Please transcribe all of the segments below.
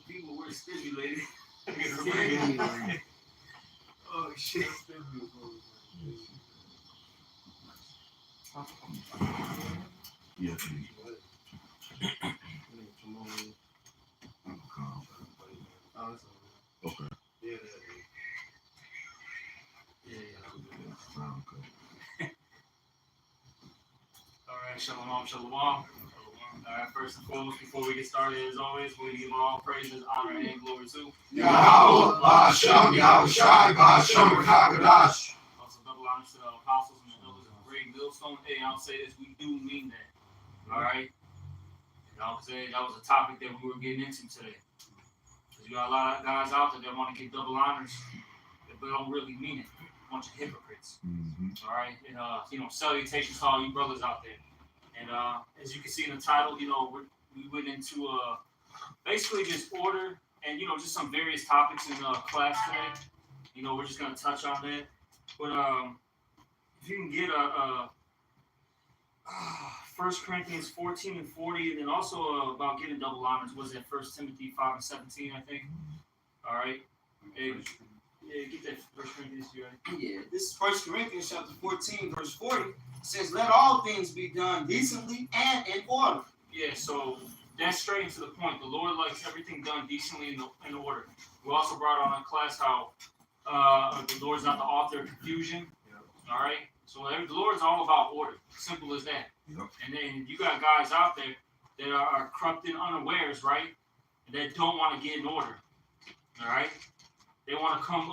People were stimulated. Oh shit. Yeah. Okay. Yeah. All right, shalom, shalom. All right, first and foremost, before we get started, as always, we give all praises, honor, and glory to Yahweh, Bashem, Yahushai, Bashem, Hakadash. Also, double honors to the apostles and the elders of Great Millstone. Hey, I'll say this, we do mean that. All right? And I'll say that was a topic that we were getting into today. Because you got a lot of guys out there that want to get double honors, but don't really mean it. A bunch of hypocrites. Mm-hmm. All right? And, salutations to all you brothers out there. And as you can see in the title, we went into basically just order and, just some various topics in class today. We're just going to touch on that. But if you can get 1 Corinthians 14 and 40, and then also about getting double honors, was it 1 Timothy 5 and 17, I think? All right. Hey, get that 1 Corinthians, right? Yeah, this is 1 Corinthians chapter 14, verse 40. It says, let all things be done decently and in order. Yeah, so that's straight into the point. The Lord likes everything done decently in order. We also brought on in class how the Lord's not the author of confusion. Yep. All right? So the Lord's all about order. Simple as that. Yep. And then you got guys out there that are corrupted unawares, right? That don't want to get in order. All right? They want to come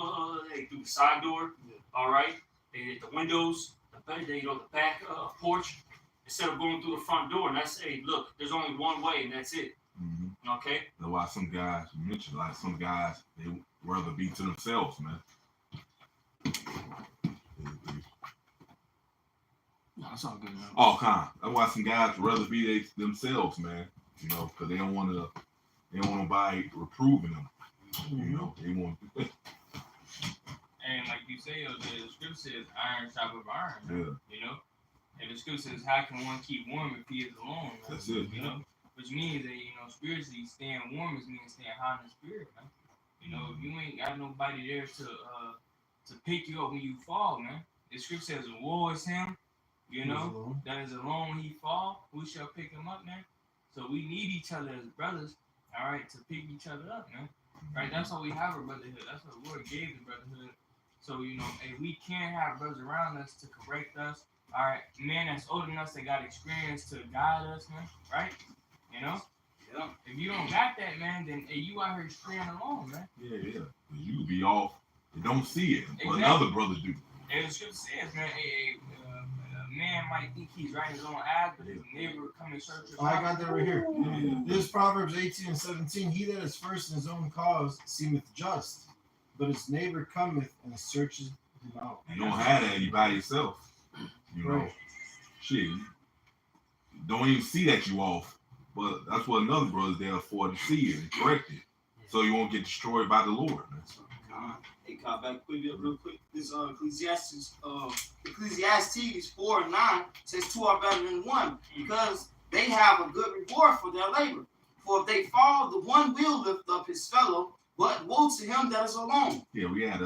through the side door. Yeah. All right? They hit the windows, the back porch, instead of going through the front door. And that's, hey, look, there's only one way, and that's it. Mm-hmm. Okay? That's why some guys, you mentioned, like some guys, they rather be to themselves, man. That's all good, man. All kind. That's why some guys rather be themselves, man. Because they don't want nobody reproving them. Mm-hmm. They want. And like you say, the scripture says, "Iron sharpens iron." Yeah. And the scripture says, "How can one keep warm if he is alone?" Man? That's it. Which means that spiritually staying warm is means staying hot in the spirit, man. If you ain't got nobody there to pick you up when you fall, man. The scripture says, "Woe is him." That is alone when he fall, who shall pick him up, man? So we need each other as brothers, all right, to pick each other up, man. Right? That's why we have a brotherhood. That's what the Lord gave the brotherhood. So, if we can't have brothers around us to correct us, all right, man that's older than us that got experience to guide us, man, right? Yeah. If you don't got that, man, then you out here straying alone, man. Yeah. You be off. You don't see it, but exactly. Other brothers do. And the scripture says, man, a man might think he's right in his own eyes, but his neighbor come and search his I got that right here. Yeah. This is Proverbs 18 and 17. He that is first in his own cause seemeth just, but his neighbor cometh and searches him out. You don't have that by yourself. Right. Shit. You don't even see that you off. But that's what another brother's there for, to see it and correct it. So you won't get destroyed by the Lord. Hey, caught back real quick. This Ecclesiastes 4 and 9 says 2 are better than 1 because they have a good reward for their labor. For if they fall, the one will lift up his fellow, but woe to him that is alone. Yeah, we had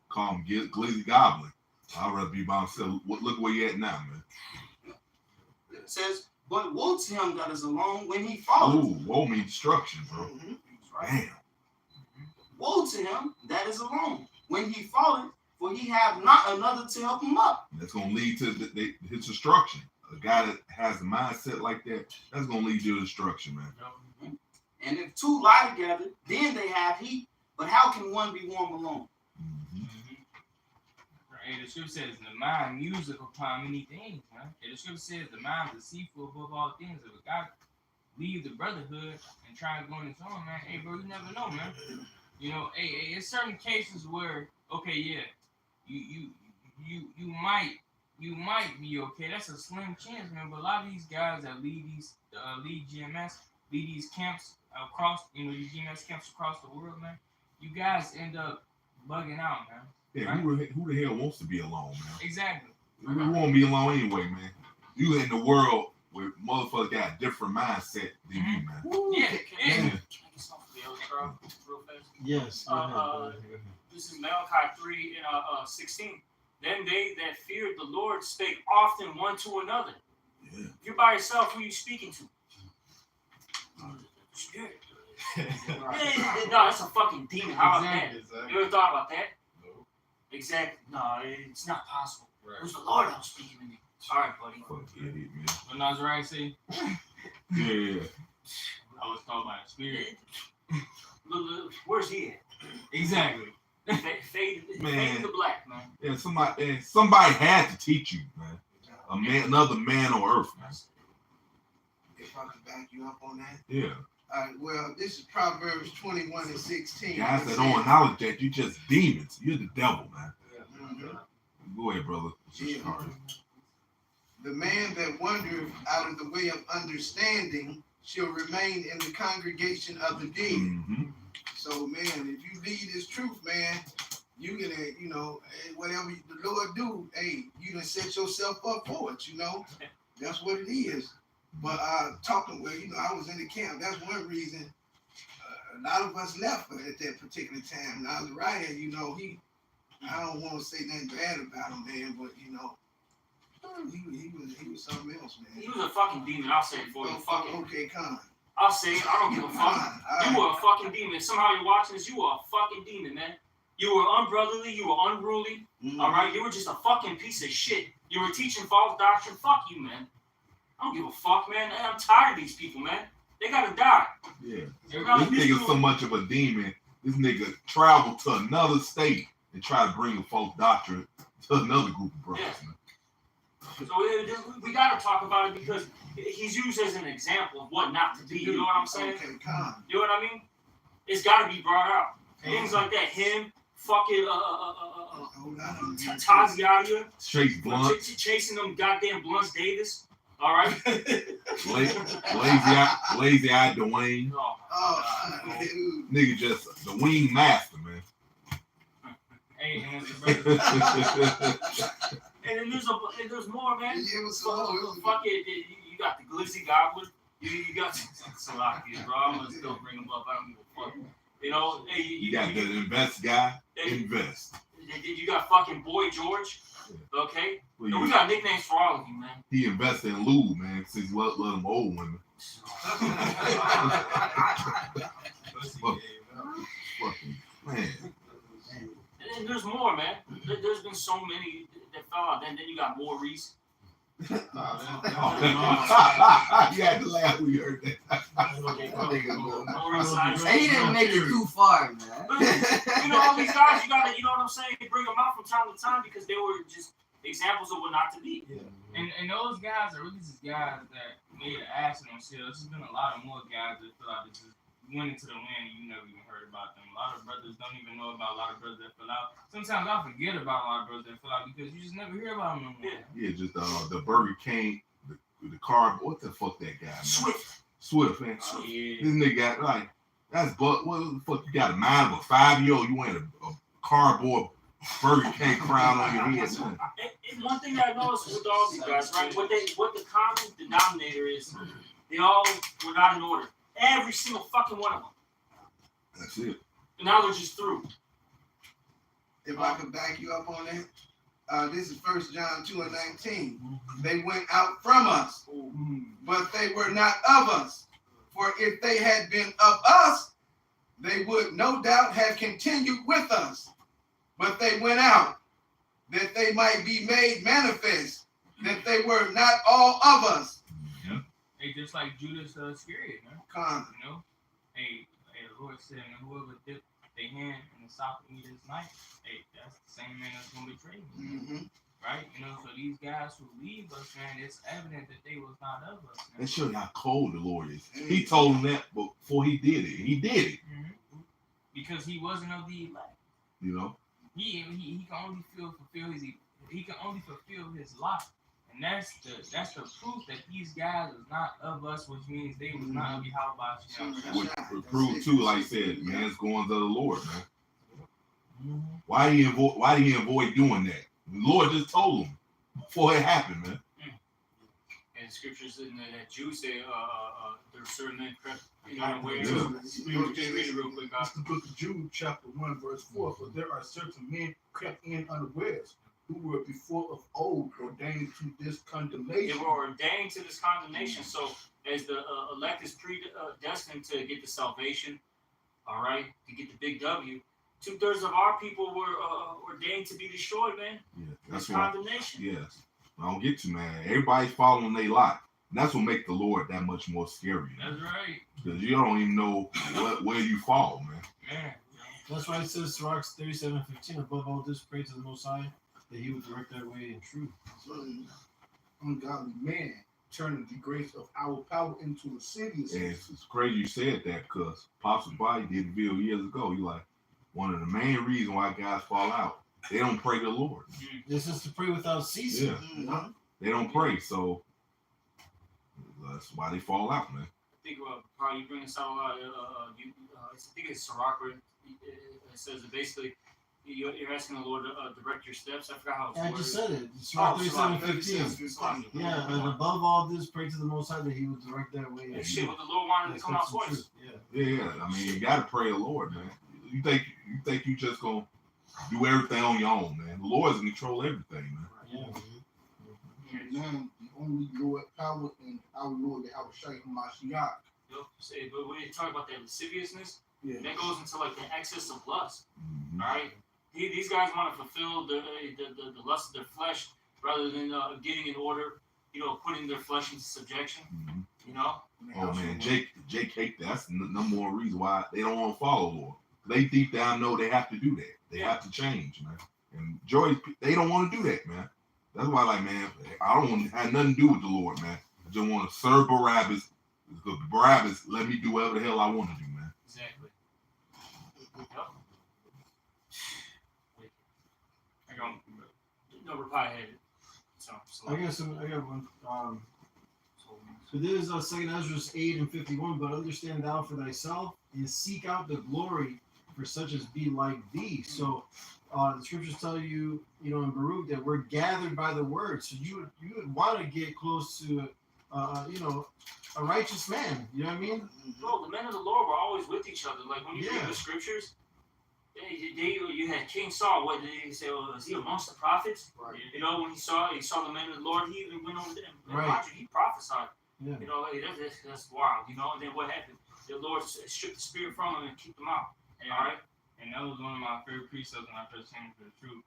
call him Glizzy Goblin. I'd rather be by myself. Look where you at now, man. It says, but woe to him that is alone when he falleth. Ooh, woe means destruction, bro. Mm-hmm. Right. Damn. Woe to him that is alone when he falleth, for he have not another to help him up. That's going to lead to his destruction. A guy that has a mindset like that, that's going to lead to destruction, man. Mm-hmm. And if two lie together, then they have heat. But how can one be warm alone? Mm-hmm. And the scripture says the mind museth upon many things, man. And the scripture says the mind is deceitful above all things. If a guy leave the brotherhood and try to go on his own, man, hey, bro, you never know, man. Hey, it's certain cases where, okay, yeah, you might be okay. That's a slim chance, man. But a lot of these guys that lead GMS, lead these camps, across, these GMS camps across the world, man, you guys end up bugging out, man. Yeah, who the hell wants to be alone, man? Exactly. We won't be alone anyway, man. You in the world where motherfuckers got a different mindset than you, man. Yeah. Can I get something for the other crowd real fast? Yes. Go ahead, go ahead. This is Malachi 3 and 16. Then they that feared the Lord spake often one to another. Yeah. If you're by yourself, who are you speaking to? Spirit. No, that's a fucking demon. How about that? You ever thought about that? No. Exactly. No, it's not possible. Right. It was the Lord that was speaking to me. All right, buddy. Fuck idiot, man. What Nazariah say? Yeah. I was talking about spirit. Look, where's he at? Exactly. Fade Man. to black, man. Yeah, somebody had to teach you, man. Another man on earth, man. If I could back you up on that. Yeah. All right, well, this is Proverbs 21 and 16. Guys that don't acknowledge that you just demons. You're the devil, man. Mhm. Go ahead, brother. Yeah. The man that wandereth out of the way of understanding shall remain in the congregation of the dead. Mm-hmm. So, man, if you lead this truth, man, you gonna, whatever the Lord do, hey, you done set yourself up for it, That's what it is. But talking, I was in the camp. That's one reason a lot of us left at that particular time. Now, Ryan, I don't want to say nothing bad about him, man, but he was something else, man. He was a fucking demon. I'll say it for you. Okay, come. I'll say it. I don't give a fuck. You were a fucking demon. Somehow you're watching this. You were a fucking demon, man. You were unbrotherly. You were unruly. Mm-hmm. All right. You were just a fucking piece of shit. You were teaching false doctrine. Fuck you, man. I don't give a fuck, man. I'm tired of these people, man. They gotta die. Yeah. Everybody- This nigga's so much of a demon. This nigga traveled to another state and try to bring a false doctrine to another group of brothers, Yeah. man. So we gotta talk about it because he's used as an example of what not to be. You know what I'm saying? Okay, come. You know what I mean? It's gotta be brought out. Things like that. Him, fucking Hold on. Taziadia, Chase Blunt, chasing them goddamn Blunts Davis. All right. lazy eye Dwayne. Oh, Oh, dude. Nigga just the wing master, man. Hey, and it's the brother. and then there's more, man. Yeah, it was Fuck it. You got the Glizzy Goblin. You got Salakia, bro. I'm gonna still bring him up. I don't give a fuck. Hey, You got the invest guy. Invest. You got fucking Boy George. Okay. Well, No, we got nicknames for all of you, man. he invested in lube, man, since he let them old women. Fucking man. And there's more, man. There's been so many that fell out. Then you got Maurice. You had to laugh when you heard that. Maurice. He didn't make it too far, man. All these guys, you gotta, you know what I'm saying? Bring them out from time to time because they were just examples of what not to be. And those guys are really just guys that made an ass of themselves. There's been a lot of more guys that feel like they just went into the land and you never even heard about them. A lot of brothers don't even know about a lot of brothers that fell out. Sometimes I forget about a lot of brothers that fell out because you just never hear about them no more. Yeah, just the Burger King, the car. What the fuck that guy, man? Swift, man. Yeah. This nigga got like that's what the fuck you got a mind of a 5-year-old? You wearing a cardboard Burger King crown on your head, man. And one thing that I noticed with all these guys, right? What the common denominator is, they all were not in order. Every single fucking one of them. That's it. And now they're just through. If I could back you up on that, this is 1 John 2 and 19. They went out from us, but they were not of us. For if they had been of us, they would no doubt have continued with us. But they went out, that they might be made manifest, that they were not all of us. Hey, just like Judas Iscariot, man. Come. Hey, the Lord said, whoever dipped their hand in the sock of me this night, hey, that's the same man that's gonna betray me. Mm-hmm. Right? So these guys who leave us, man, it's evident that they was not of us. Man. That shows you how cold the Lord is. He told him that before he did it. He did it. Mm-hmm. Because he wasn't of the elect. You know? He can only fulfill his lot, and And that's the proof that these guys was not of us, which means they was not of Yahweh. Which prove too, like I said, man's going to the Lord, man. Mhm. Why do he avoid doing that? The Lord just told him before it happened, man. And scriptures in that Jews say there's certain men crept unawares. Yeah. Read it real quick, That's guys. the book of Jude, chapter 1, verse 4. For there are certain men crept in unawares, who were before of old ordained to this They condemnation. were ordained to this condemnation. So as the elect is predestined to get the salvation, all right, to get the big W, 2/3 of our people were ordained to be destroyed, man. Yeah, That's that's why. condemnation. Yes, I don't get to, man. Everybody's following their lot. And that's what makes the Lord that much more scary, man. That's right, Because you don't even know where you fall, man. man. That's why it says Sirach 37:15. Above all this, pray to the Most High that He would direct their way in truth. Ungodly man turning the grace of our power into lasciviousness. And it's crazy you said that because Apostle Body did a video years ago. He like, one of the main reasons why guys fall out, they don't pray to the Lord. This is to pray without ceasing. Yeah. They don't pray, so that's why they fall out, man. I think probably you bring this out a lot. I think it's Sirach. It says that basically you're asking the Lord to direct your steps. I forgot how it's I worded. just said it. Sirach 37:15. Sirach. Yeah, and above all this, pray to the Most High that He would direct their way. And shit, what the Lord wanted to come out That's the twice. truth. Yeah. Yeah, I mean, you gotta pray the Lord, man. You think you just gonna do everything on your own, man. The Lord's in control of everything, man. Yeah. And now the only Lord power and our Lord Yahweh Shai Mashiach. But when you talk about that lasciviousness, Yeah. that goes into like the excess of lust. Mhm. All right, these guys want to fulfill the lust of their flesh rather than getting in order. Putting their flesh into subjection. Mhm. Oh Oh man, Jake hate that. That's the number one reason why they don't want to follow Lord. They deep down know they have to do that. They have to change, man. And Joy, they don't want to do that, man. That's why, like, man, I don't want to have nothing to do with the Lord, man. I just want to serve Barabbas. Because Barabbas let me do whatever the hell I want to do, man. Exactly. Yep. I got No, reply ahead. So I got one. So this is 2 Ezra 8:51. But understand thou for thyself and seek out the glory for such as be like thee. So the scriptures tell you, in Baruch that we're gathered by the word. So you would want to get close to, a righteous man. You know what I mean? Bro, the men of the Lord were always with each other. Like when you read Yeah. the scriptures, you had King Saul. What did he say? Well, is he amongst the prophets? Right. When he saw the men of the Lord, he even went over there and Right. watched it. He prophesied. Yeah. That's wild. And then what happened? The Lord stripped the spirit from him and kicked him out. And, All right. and that was one of my favorite precepts when I first came to the truth.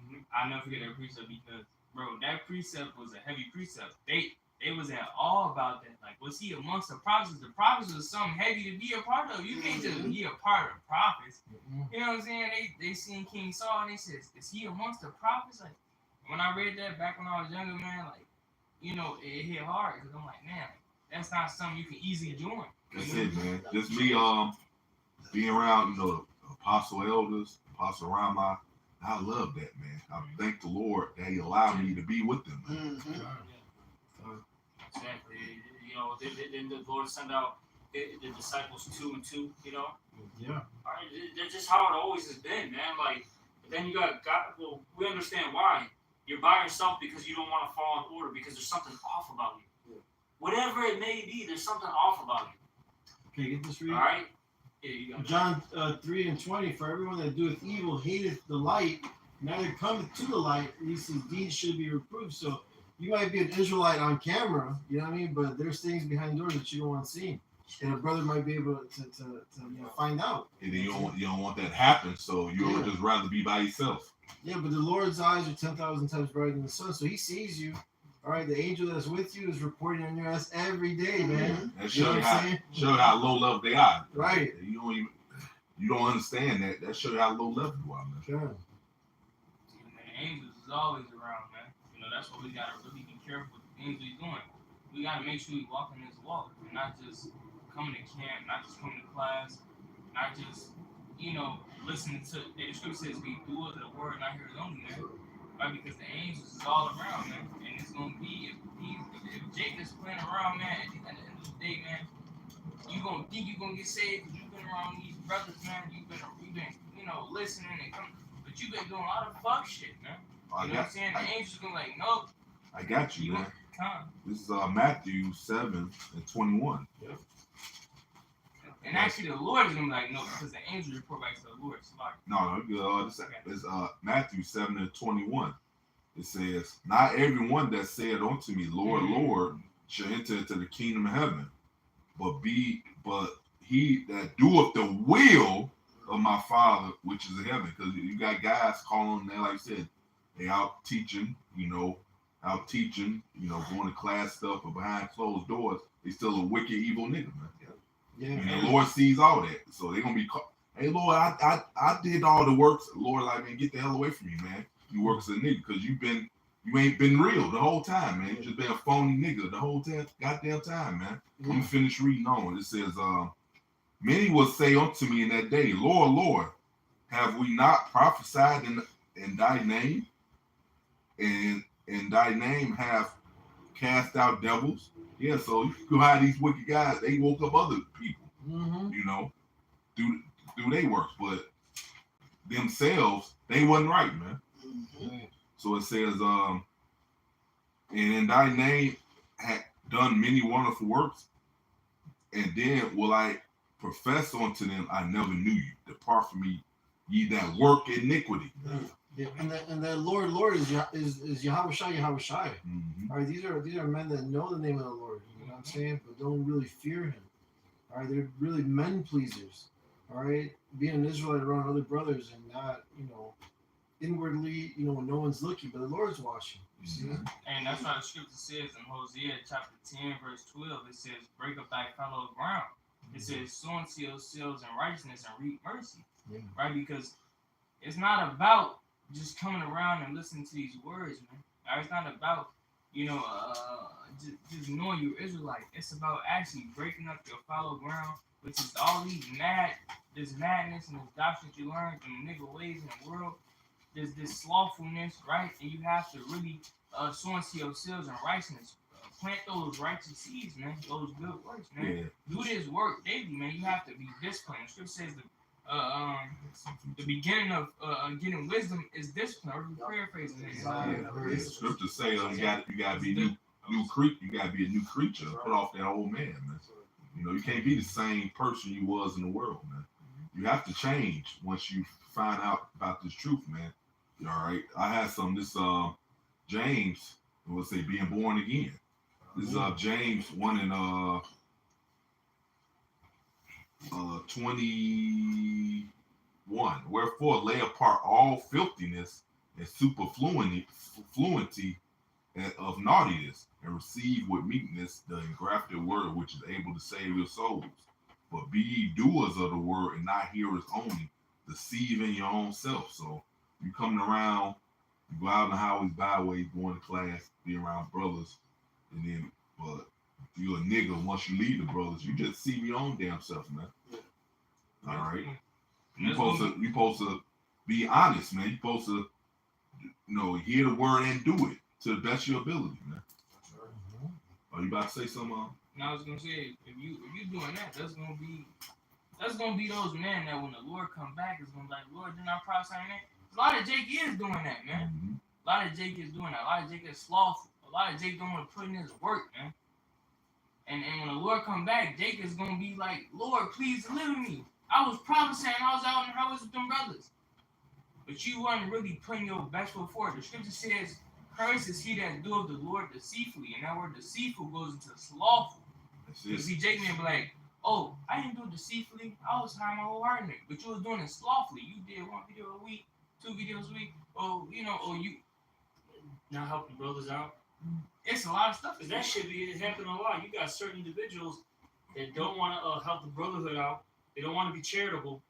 Mhm. I'll never forget that precept because, bro, that precept was a heavy precept. They was at all about that. Like, was he amongst the prophets? The prophets was something heavy to be a part of. You can't just be a part of the prophets. Mhm. You know what I'm saying? They seen King Saul and they said, is he amongst the prophets? Like, when I read that back when I was younger, man, like, it hit hard because I'm like, man, that's not something you can easily join. That's it, man. Just me, being around, apostle elders, apostle Rama. I love that, man. I thank the Lord that He allowed me to be with them, man. Exactly. Then the Lord sent out the disciples 2 and 2. Yeah. All right, that's just how it always has been, man. Like, then you got God. Well, we understand why. You're by yourself because you don't want to fall in order because there's something off about you. Yeah. Whatever it may be, there's something off about you. Okay, get this read. All right. Yeah, you got it. John 3:20. For everyone that doeth evil hateth the light, neither cometh to the light, lest his deeds should be reproved. So you might be an Israelite on camera, you know what I mean? But there's things behind doors that you don't want to see. And a brother might be able to find out. And then you don't want that to happen, so you would just rather be by yourself. Yeah, but the Lord's eyes are 10,000 times brighter than the sun, so He sees you. All right, the angel that's with you is reporting on your ass every day, man. That You know shows what how I'm saying? low level they are. Right. You don't understand that. That shows how low level you are, man. Sure. And the angels is always around, man. That's what we gotta really be careful with the things we're doing. We gotta make sure we walk in this walk and not just coming to camp, not just coming to class, not just, listening to the scripture says we do it the word, not hear it only, man. right? Because the angels is all around, man. And it's gonna be if Jake is playing around, man. At the end of the day, man, you gonna think you gonna get saved because you've been around these brothers, man. You've been listening and coming, but you've been doing a lot of fuck shit, man. You know what I'm saying? The angels gonna like, nope. I got you, man. Come. This is Matthew 7:21. And actually, the Lord is gonna be like, no, because the angels report back to the Lord. So like, No, this is Matthew 7:21. It says, "Not everyone that said unto me, Lord, Lord, shall enter into the kingdom of heaven, but he that doeth the will of my Father which is in heaven." Because you got guys calling there, like I said, they out teaching, going to class stuff, but behind closed doors, they still a wicked, evil nigga, man. Yeah. And the Lord sees all that, so they're gonna be called, "Hey, Lord, I did all the works." Lord, like, man, get the hell away from me, man. You work as a nigga, because you ain't been real the whole time, man. You just been a phony nigga the whole goddamn time, man. I'm gonna finish reading on. It says, "Many will say unto me in that day, Lord, Lord, have we not prophesied in thy name? And in thy name have cast out devils?" Yeah, so you go have these wicked guys, they woke up other people, through their works, but themselves, they wasn't right, man. So it says, "And in thy name had done many wonderful works, and then will I profess unto them, I never knew you. Depart from me, ye that work iniquity." Yeah, and that Lord is Yahweh Shai. Mm-hmm. All right, these are men that know the name of the Lord. You know what I'm saying, but don't really fear Him. All right, they're really men pleasers. All right, being an Israelite around other brothers and not, inwardly, when no one's looking, but the Lord's watching. You see? and that's why the scripture says in Hosea chapter 10, verse 12, it says, "Break up thy fallow ground." It says, "Sow unto yourselves in righteousness and reap mercy." Yeah. Right? Because it's not about just coming around and listening to these words, man. All right? It's not about, just knowing you're Israelite. It's about actually breaking up your fallow ground, which is all this madness and this doctrine that you learn from the nigga ways in the world. There's this slothfulness, right? And you have to really sow unto yourselves in righteousness. Plant those righteous seeds, man. Those good works, man. Yeah. Do this work daily, man. You have to be disciplined. The scripture says the beginning of getting wisdom is discipline. Or paraphrasing it. The scriptures say you gotta be new creature. You gotta be a new creature. Put off that old man, man. You can't be the same person you was in the world, man. You have to change once you find out about this truth, man. All right. I had this James, we'll say being born again. This is James 1 and 21. "Wherefore lay apart all filthiness and superfluity of naughtiness, and receive with meekness the engrafted word which is able to save your souls. But be ye doers of the word and not hearers only, deceiving your own self." So you coming around, you go out in the highways, byways, going to class, be around brothers, and then, but you're a nigga once you leave the brothers, you just see your own damn self, man. All right. You supposed to be honest, man. You supposed to, hear the word and do it to the best of your ability, man. Are you about to say something? And I was gonna say, if you doing that, that's gonna be those men that when the Lord come back, is gonna be like, "Lord, didn't I prophesy that?" A lot of Jake is doing that, man. Mm-hmm. A lot of Jake is doing that. A lot of Jake is slothful. A lot of Jake don't want to put in his work, man. And when the Lord come back, Jake is gonna be like, "Lord, please deliver me. I was prophesying, I was out in the highways with them brothers." But you weren't really putting your best foot forward. The scripture says, "Cursed is he that doeth the Lord deceitfully." And that word deceitful goes into slothful. You see, Jake may be like, "Oh, I didn't do it deceitfully. I was hiding my whole heart in it." But you was doing it slothfully. You did 1 video a week, 2 videos a week, or you Not helping brothers out. It's a lot of stuff. Because that should be happening a lot. You got certain individuals that don't want to help the brotherhood out. They don't want to be charitable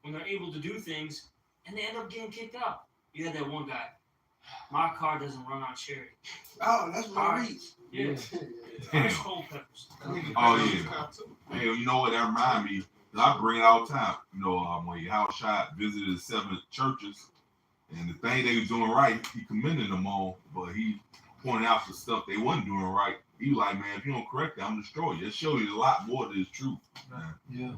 when they're able to do things, and they end up getting kicked out. You had that one guy. "My car doesn't run on charity." Oh, that's what I read. Yeah. Damn. Ice cold peppers. Oh yeah. Hey, you know what that remind me? I bring it all the time. When Yahweh Shai visited 7 churches, And the thing they was doing right, he commended them on, but he pointed out the stuff they wasn't doing right. He was like, man, if you don't correct it, I'm gonna destroy you. It shows you a lot more than is true. Man. Yeah.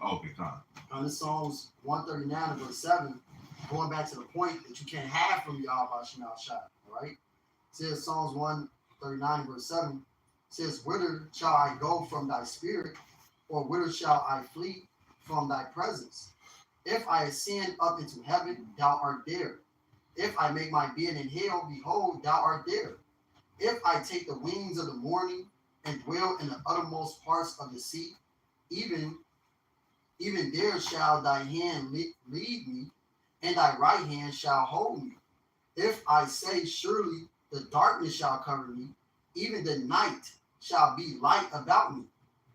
Okay, Con. This Psalms 139 and verse 7, going back to the point that you can't have from Yahweh Shemal Shai, right? It says Psalms 139 and verse 7 says, whither shall I go from thy spirit, or whither shall I flee from thy presence? If I ascend up into heaven, thou art there. If I make my bed in hell, behold, thou art there. If I take the wings of the morning and dwell in the uttermost parts of the sea, even there shall thy hand lead me, and thy right hand shall hold me. If I say, surely the darkness shall cover me, even the night shall be light about me.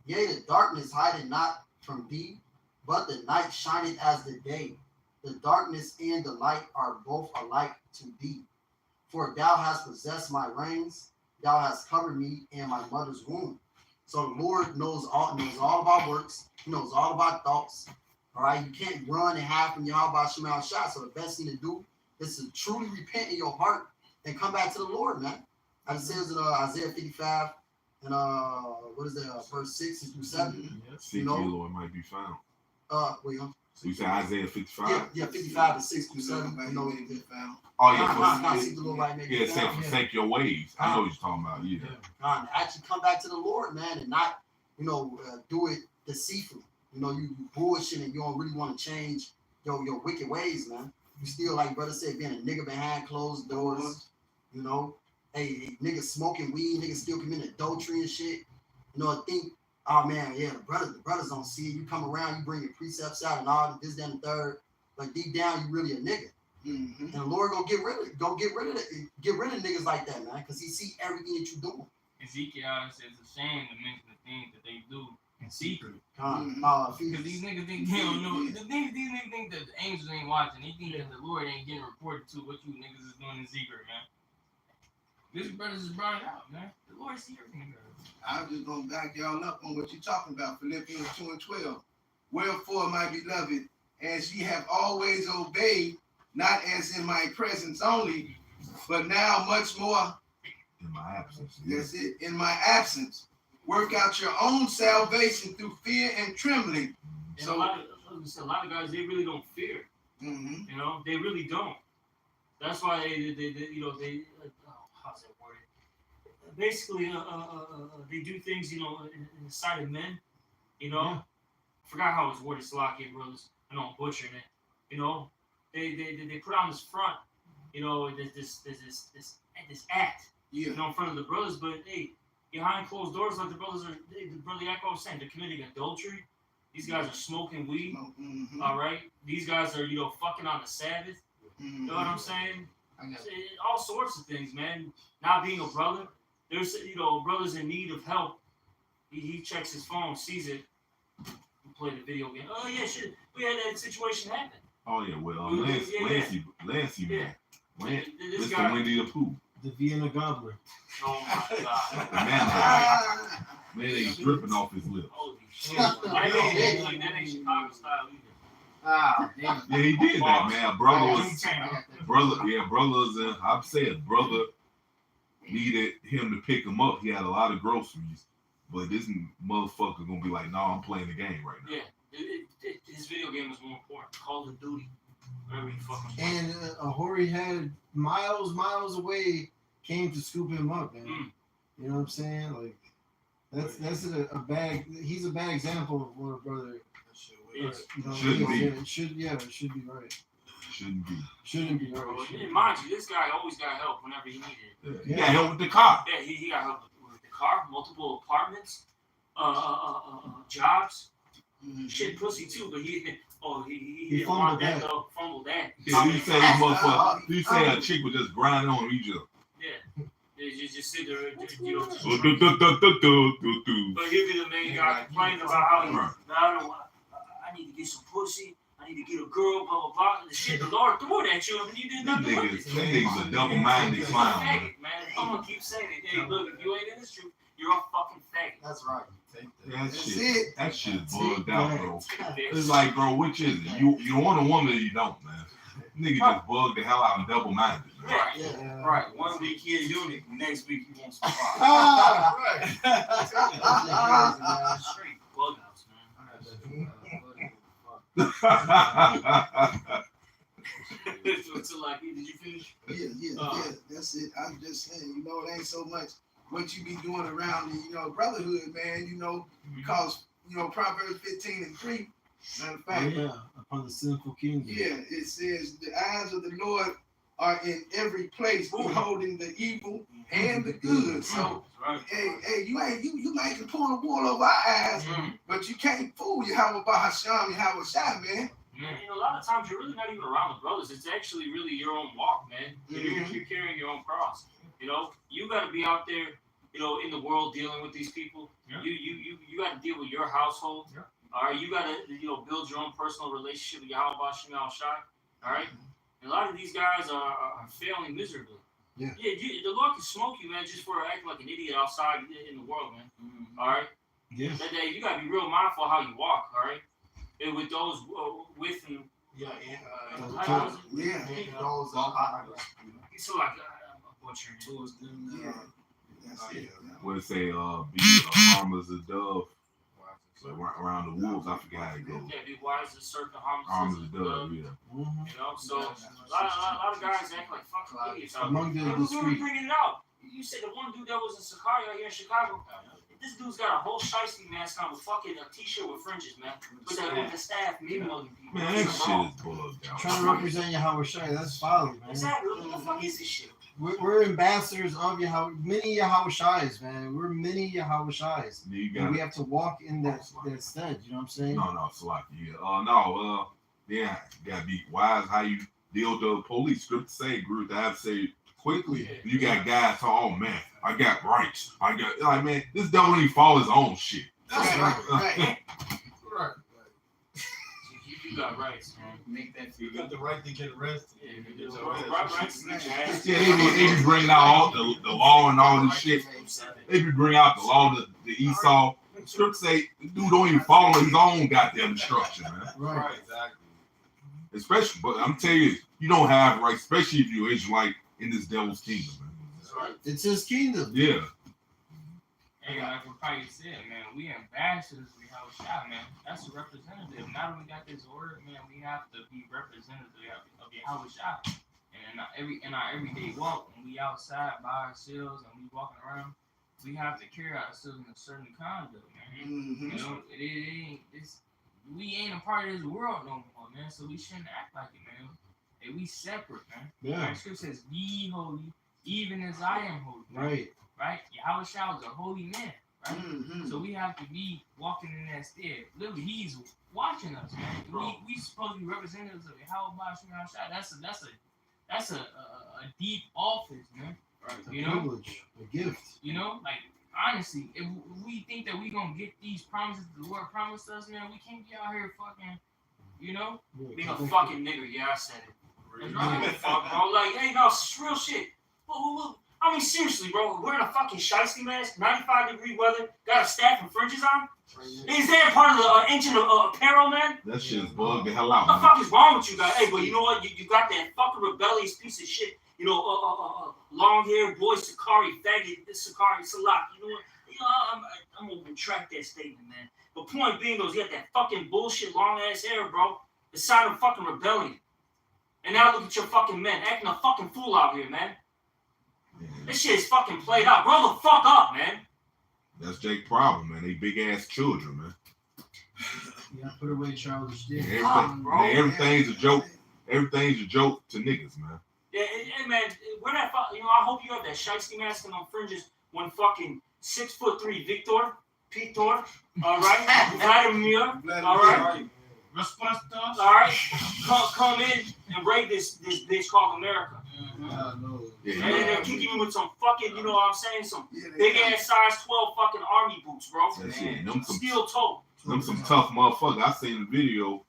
Yea, the darkness hideth not from thee, but the night shineth as the day. The darkness and the light are both alike to thee. For thou hast possessed my reins, thou hast covered me in my mother's womb. So the Lord knows all of our works. He knows all of our thoughts. All right, you can't run and hide from Yahweh Shemal Shai. So the best thing to do is to truly repent in your heart and come back to the Lord, man. As it says in Isaiah 55 and verse 6 through 7. Seek know? ye, Lord, might be found. William. So you say Isaiah 55? Yeah, 55 and 6 through 7. You know, Oh, yeah. seek the Lord right now. Yeah, it said forsake your ways. I know what you're talking about. Yeah. Actually come back to the Lord, man, and not, do it deceitfully. You bullshit and you don't really want to change your wicked ways, man. You still, like brother said, being a nigga behind closed doors, hey, niggas smoking weed, niggas still committing adultery and shit. I think, oh man, yeah, the brothers don't see it. You come around, you bring your precepts out and all this, that, and the third. Like deep down, you really a nigga. Mm-hmm. And the Lord gonna get rid of niggas like that, man, because he see everything that you doing. Ezekiel says it's a shame to mention the things that they do in secret. Because these niggas think they don't know. These niggas think that the angels ain't watching. They think that the Lord ain't getting reported to what you niggas is doing in secret, man. This brothers just brought it out, man. The Lord see everything, bro. I'm just gonna back y'all up on what you're talking about. Philippians 2 and 12. Wherefore, my beloved, as ye have always obeyed, not as in my presence only, but now much more In my absence. that's it, in my absence. Work out your own salvation through fear and trembling. And So a lot of guys, they really don't fear. mm-hmm. They really don't. That's why they how's that worded? Basically, they do things, in the sight of men. Forgot how it's worded, Salakia brothers. I know I'm butchering it. They put on this front, this act, Yeah. in front of the brothers, but hey, behind closed doors, like the brother Yaakov was saying, they're committing adultery. These guys are smoking weed. Mm-hmm. All right, these guys are fucking on the Sabbath. Mm-hmm. You know what I'm saying? I got it. All sorts of things, man. Not being a brother, there's brothers in need of help. He checks his phone, sees it, play the video game. Oh yeah, shit, we had that situation happen. Oh, yeah. Well, Lancy, Yeah. man. This Mr. guy. Winnie the Pooh. The Vienna Gobbler. Oh my god. The man, man, he's dripping off his lips. Holy shit. That ain't Chicago style either. Ah, damn. Yeah, he did that, man. Brothers, and I've said brother needed him to pick him up. He had a lot of groceries, but this motherfucker gonna be like, no, I'm playing the game right now. Yeah, his video game was more important. Call of Duty, whatever you fucking. And Hori had miles away came to scoop him up, man. You know what I'm saying? Like that's a bad. He's a bad example of what a brother. Yes. Shouldn't be. It should be right. Shouldn't be. Shouldn't be right. And mind you, this guy always got help whenever he needed it. Yeah. He got help with the car. Yeah, he got help with the car, multiple apartments, jobs, shit, pussy too. But he didn't want that though. Fumbled that. Yeah, he say motherfucker. He say a chick was just grinding on him. He just. Yeah. They just sit there, Do, But do, do, do. he'll be the main guy complaining about how I need to get some pussy. I need to get a girl, blah, blah, blah. The shit, the Lord threw it at you and you did nothing with it. Them niggas a double-minded clown, man. Man, I'm going to keep saying it. Hey, look, if you ain't in this truth, you're a fucking faggot. That's right. That That's shit. it. That shit's bugged out, bro. Bitch. It's like, bro, which is it? You want a woman or you don't, man. Nigga just bugged the hell out and double minded, man. Right. Yeah. Right. 1 week he a eunuch, next week he wants to fly. Ah! Straight bug outs, man. So like, did you finish? Yeah. That's it. I'm just saying, you know, it ain't so much what you be doing around the, you know, brotherhood, man. You know, because you know Proverbs 15:3. Matter of fact, Yeah, upon the sinful kingdom. yeah, it says the eyes of the Lord are in every place, beholding the evil and the good. So, Right. hey, you might can pull the wool over our eyes, but you can't fool Yahweh Bahasham, Yahweh Shai, man. And a lot of times you're really not even around the brothers. It's actually really your own walk, man. You're carrying your own cross. You know, you got to be out there, you know, in the world dealing with these people. Yeah. You got to deal with your household. Yeah. All right, you got to, you know, build your own personal relationship with Yahweh Bashim Al Shai. All right, and a lot of these guys are failing miserably. Yeah. The Lord can smoke you, man, just for acting like an idiot outside in the world, man. All right. Yeah. That day, you gotta be real mindful how you walk. All right. And with those with and Yeah. so like butchering it. Towards them. Yeah. That's it. What it say? Be harm as a dove. So around the wolves, I forget how it goes. Yeah, be wise as serpent, Harm harmless as as a a dove, dove. yeah. You know, so a lot of guys act like fucking idiots out Among the there. Who's discreet. bringing it out? You said the one dude that was in Sicario here in Chicago. This dude's got a whole shiesty mask on with fucking a t-shirt with fringes, man. With the staff, me mugging people. Man, that shit is bugged out. Trying to represent Yahweh Shai, that's folly, man. Exactly. What the fuck is this shit? We're ambassadors of Yahweh, many Yahweh Shais, man. We're many Yahweh Shais. You And got we have to walk in that stead, you know what I'm saying? no, Salaki. Yeah. You gotta be wise how you deal with the police. Script say, group that have to say quickly. Yeah. You got guys, oh man, I got rights. I got like man, this devil ain't follow his own shit. Right. You got rights, man. Make that feel You got the right to get arrested. Yeah, rights to get your ass. Yeah, they be bringing out all the law and all this shit. They be bringing out the law, the Esau. Script say, the dude don't even follow his own goddamn instruction, man. Right. Exactly. Especially, but I'm telling you, you don't have rights, especially if you're Israelite in this devil's kingdom, man. It's his kingdom. Yeah. Hey, like what Pipe said, man, we ambassadors of Yahweh Shai, man. That's a representative. Now that we got this word, man, we have to be representatives of Yahweh Shai. And in our everyday walk, when we outside by ourselves and we walking around, we have to carry ourselves in a certain conduct, man. You know, we ain't a part of this world no more, man. So we shouldn't act like it, man. Hey, we separate, man. Yeah. Like Scripture says, "Be holy, even as I am holy." Right. Right? Yahweh Shai was a holy man, right? So we have to be walking in that stead. Literally, he's watching us, man. We supposed to be representatives of Yahweh Shai. That's a deep office, man. A You know? privilege, a gift. You know, like honestly, if we think that we gonna get these promises the Lord promised us, man, we can't be out here fucking, you know. Being a fucking nigga, yeah, I said it. That's I don't give a right. fuck, bro. Like, hey, no, it's real shit. I mean, seriously, bro. Wearing a fucking shiesty mask, 95-degree weather, got a staff and fringes on. Is that part of the ancient apparel, man? That shit's bugged the hell out, What the man. fuck is wrong with you guys? Hey, but you know what? You got that fucking rebellious piece of shit. You know, long hair boy, Sakari, faggot, Sakari, Salak. You know what? You know, I'm gonna retract that statement, man. But point being, though, you got that fucking bullshit long ass hair, bro. The sign of fucking rebellion. And now look at your fucking men acting a fucking fool out here, man. This shit is fucking played out. Grow the fuck up, man. That's Jake's problem, man. They big ass children, man. Yeah, put away childish Yeah, things. everything's a joke. Everything's a joke to niggas, man. Yeah, man, we're not, you know, I hope you have that shiesty mask and on fringes when fucking 6'3" Victor, Pitor, all right, Vladimir, all right, all right, come in and raid this bitch called America. Yeah, And then they're kicking you with some fucking, you know what I'm saying, some big ass size 12 fucking army boots, bro. That's it. Them Steel toe. some tough motherfuckers. I seen the video.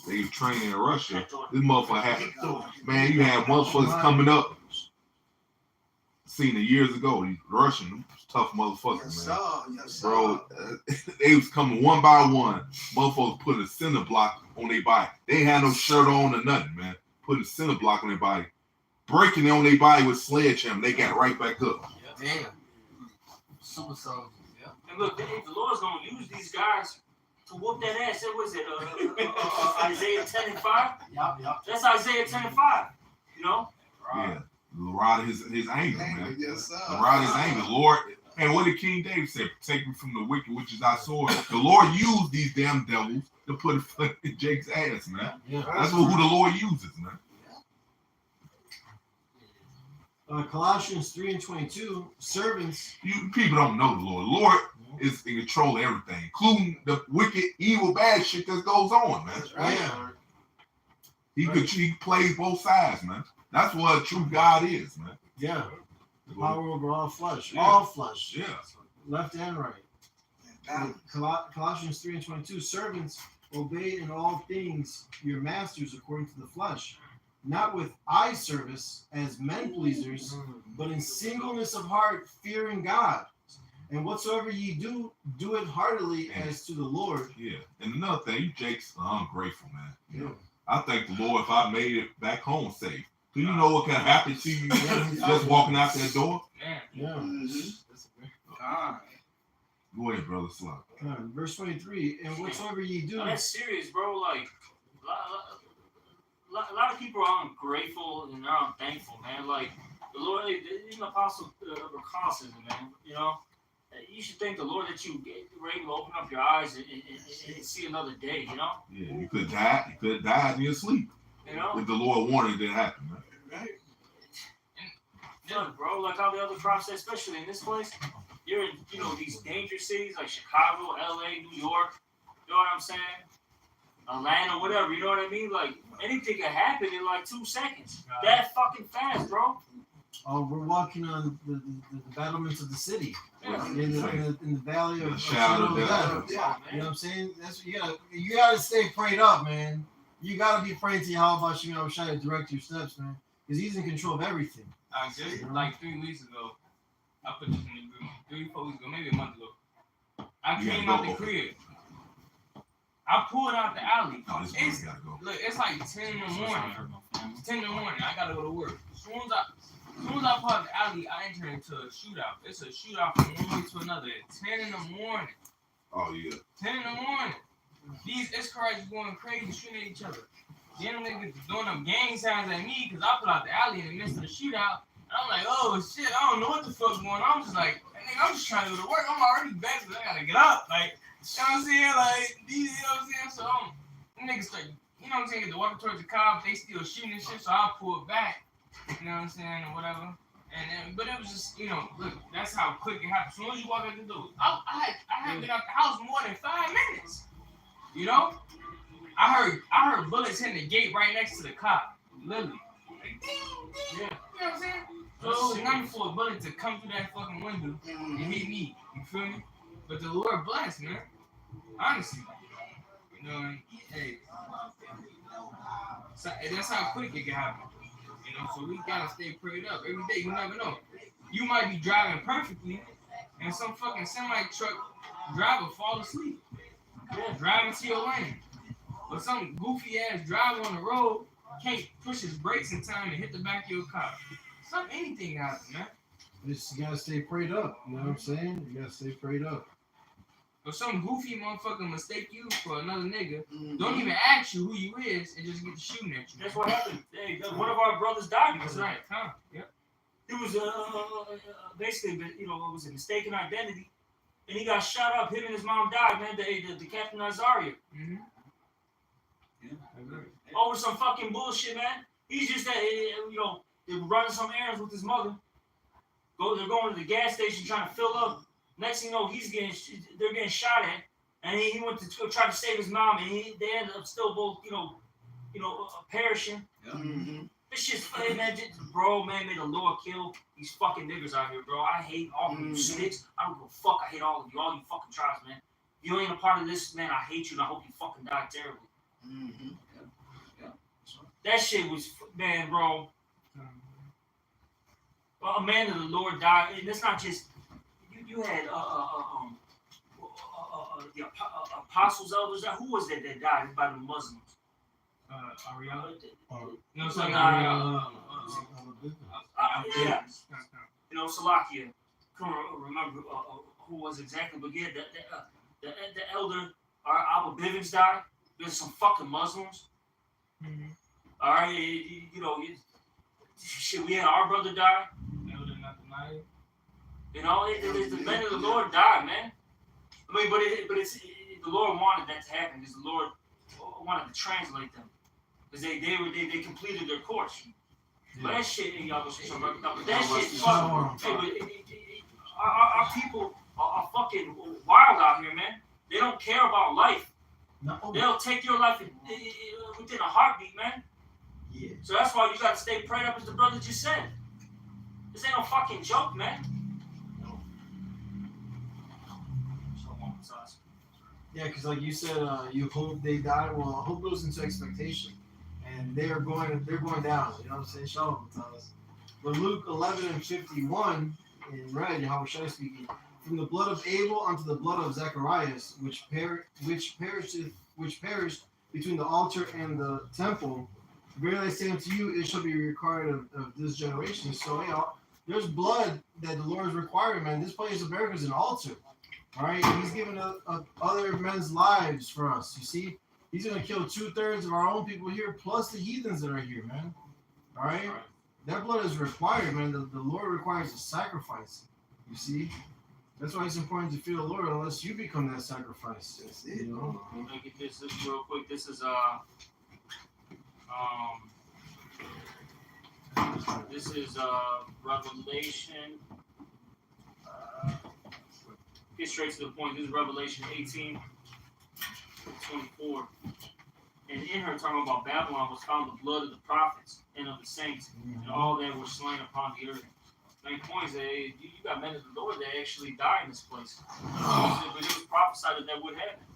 They were training in Russia. This motherfucker had, man, you had motherfuckers coming up. seen it years ago. These Russian tough motherfuckers, Yes, man. sir. Yes, sir. Bro, they was coming one by one. Motherfuckers put a cinder block on their body. They ain't had no shirt on or nothing, man. Put a cinder block on their body. Breaking it on their body with sledgehammer. They got right back up. Damn. Super soldiers. Yeah. And look, the Lord's gonna use these guys to whoop that ass. What was it? Isaiah 10 and 5? Yup. That's Isaiah 10 and 5. You know? Yeah. The rod of his anger, man. Yes, sir. The rod of his anger. Lord, and what did King David say? Protect me from the wicked, which is our sword. The Lord used these damn devils to put a foot in Jake's ass, man. Yeah. That's who the Lord uses, man. Colossians 3 and 22, servants. You people don't know the Lord. The Lord is in control of everything, including the wicked, evil, bad shit that goes on, man. Right. Yeah. He plays both sides, man. That's what a true God is, man. Yeah. The power over all flesh. Yeah. All flesh. Yeah. Left and right. Balance. Colossians 3 and 22, servants, obey in all things your masters according to the flesh, not with eye service as men pleasers, but in singleness of heart, fearing God. And whatsoever ye do, do it heartily as to the Lord. Yeah. And another thing, you Jake's ungrateful, man. Yeah. I thank the Lord if I made it back home safe. Do you know what can happen to you just walking out that door? Man. Yeah. Mhm. God. Go ahead, brother Slot. Verse 23, and whatsoever ye do. No, that's serious, bro. Like, a lot of people are ungrateful and they're unthankful, man. Like, the Lord, even Apostle Reconnaissance, man, you know, you should thank the Lord that you were able to open up your eyes and see another day, you know? Yeah, you could die. You could have died in your sleep. You know? If the Lord wanted it to happen, man. Right. Look, bro, like how the other prophets, especially in this place, you're in, you know, these dangerous cities like Chicago, LA, New York, you know what I'm saying? Atlanta, whatever, you know what I mean? Like, anything can happen in like 2 seconds. That fucking fast, bro. Oh, we're walking on the battlements of the city. Yeah. In the valley of The shadow of shadow of death. Yeah. You know what I'm saying? That's you gotta stay prayed up, man. You gotta be praying to Yahweh Shem Shai to direct your steps, man. Because he's in control of everything. Just like 3 weeks ago, I put this in the group. 3-4 weeks ago, maybe a month ago. I You came gotta out go. the crib. I pulled out the alley. Oh, this It's, man gotta go. look, it's like 10 in the morning. It's 10 in the morning. I gotta go to work. As soon as I pull out the alley, I enter into a shootout. It's a shootout from one way to another. At 10 in the morning. Oh yeah. 10 in the morning. These Iscarites going crazy, shooting at each other. Then niggas doing them gang signs at me because I put out the alley in the midst of the shootout. And I'm like, oh shit, I don't know what the fuck's going on. I'm just like, nigga, I'm just trying to go to work. I'm already back, but I gotta get up. Like, you know what I'm saying? Like, these, you know what I'm saying? So, them niggas start, you know what I'm saying? Get to walking towards the car, but they still shooting and shit, so I pull it back. You know what I'm saying? Or whatever. And then, but it was just, you know, look, that's how quick it happened. As soon as you walk out the door, I hadn't been out the house more than 5 minutes. You know? I heard bullets hitting the gate right next to the cop. Literally. Like, ding, ding. Yeah. You know what I'm saying? So it was nothing for a bullet to come through that fucking window and hit me. You feel me? But the Lord bless, man. Honestly. You know, and, hey. So, and that's how quick it can happen. You know, so we gotta stay prayed up. Every day, you never know. You might be driving perfectly and some fucking semi-truck driver fall asleep. Yeah, driving to your lane. But some goofy ass driver on the road can't push his brakes in time to hit the back of your car. Anything happen, man. You gotta stay prayed up. You know what I'm saying? You gotta stay prayed up. But some goofy motherfucker mistake you for another nigga, don't even ask you who you is, and just get to shooting at you. That's what happened. Hey, one of our brothers died because That's of that. right, huh? Yep. It was basically, you know, it was a mistaken identity, and he got shot up. Him and his mom died, man. The Captain Azaria. Mm-hmm. Over some fucking bullshit, man. He's just that, you know, they're running some errands with his mother. They're going to the gas station trying to fill up. Next thing you know, they're getting shot at, and he went to try to save his mom, and they ended up still both, you know, perishing. Mm-hmm. This shit's funny, man. Bro, man, may the Lord kill these fucking niggas out here, bro. I hate all of you sticks. I don't give a fuck. I hate all of you fucking tribes, man. If you ain't a part of this, man, I hate you, and I hope you fucking die terribly. Mm-hmm. That shit was, man, bro. Well, a man of the Lord died, and it's not just you had the apostles, elders. Who was that died by the Muslims? Ariel? No, No, sorry, no, Ariel. Yeah, you know, Salakia. Couldn't remember who was exactly, but yeah, the elder Abba Bivens died. There's some fucking Muslims. Mm-hmm. All right, you know, shit. We had our brother die. Elder Nathaniel. You know, the men of the Lord died, man. I mean, but it's the Lord wanted that to happen because the Lord wanted to translate them because they completed their course. But that shit, y'all was talking about. But that shit, fuck. Hey, but our people are fucking wild out here, man. They don't care about life. No. They'll take your life within a heartbeat, man. Yeah. So that's why you gotta stay prayed up, as the brother just said. This ain't no fucking joke, man. Yeah, because like you said, you hope they die. Well, hope goes into expectation, and they're going down. You know what I'm saying? Shalom, Matthias. But Luke 11:51 in red, how was I speaking? From the blood of Abel unto the blood of Zacharias, which perished between the altar and the temple. Verily I say unto you, it shall be required of this generation. So there's blood that the Lord is requiring, man. This place of America is an altar. All right, he's given other men's lives for us. You see, he's gonna kill 2/3 of our own people here, plus the heathens that are here, man. All right, that blood is required, man. The Lord requires a sacrifice. You see, that's why it's important to fear the Lord, unless you become that sacrifice. That's it. You know? I'm gonna get this real quick. This is Revelation. Get straight to the point. This is Revelation 18:24. And in her talking about Babylon was found the blood of the prophets and of the saints and all that were slain upon the earth. Main point is that you got men of the Lord that actually died in this place. But it was prophesied that would happen.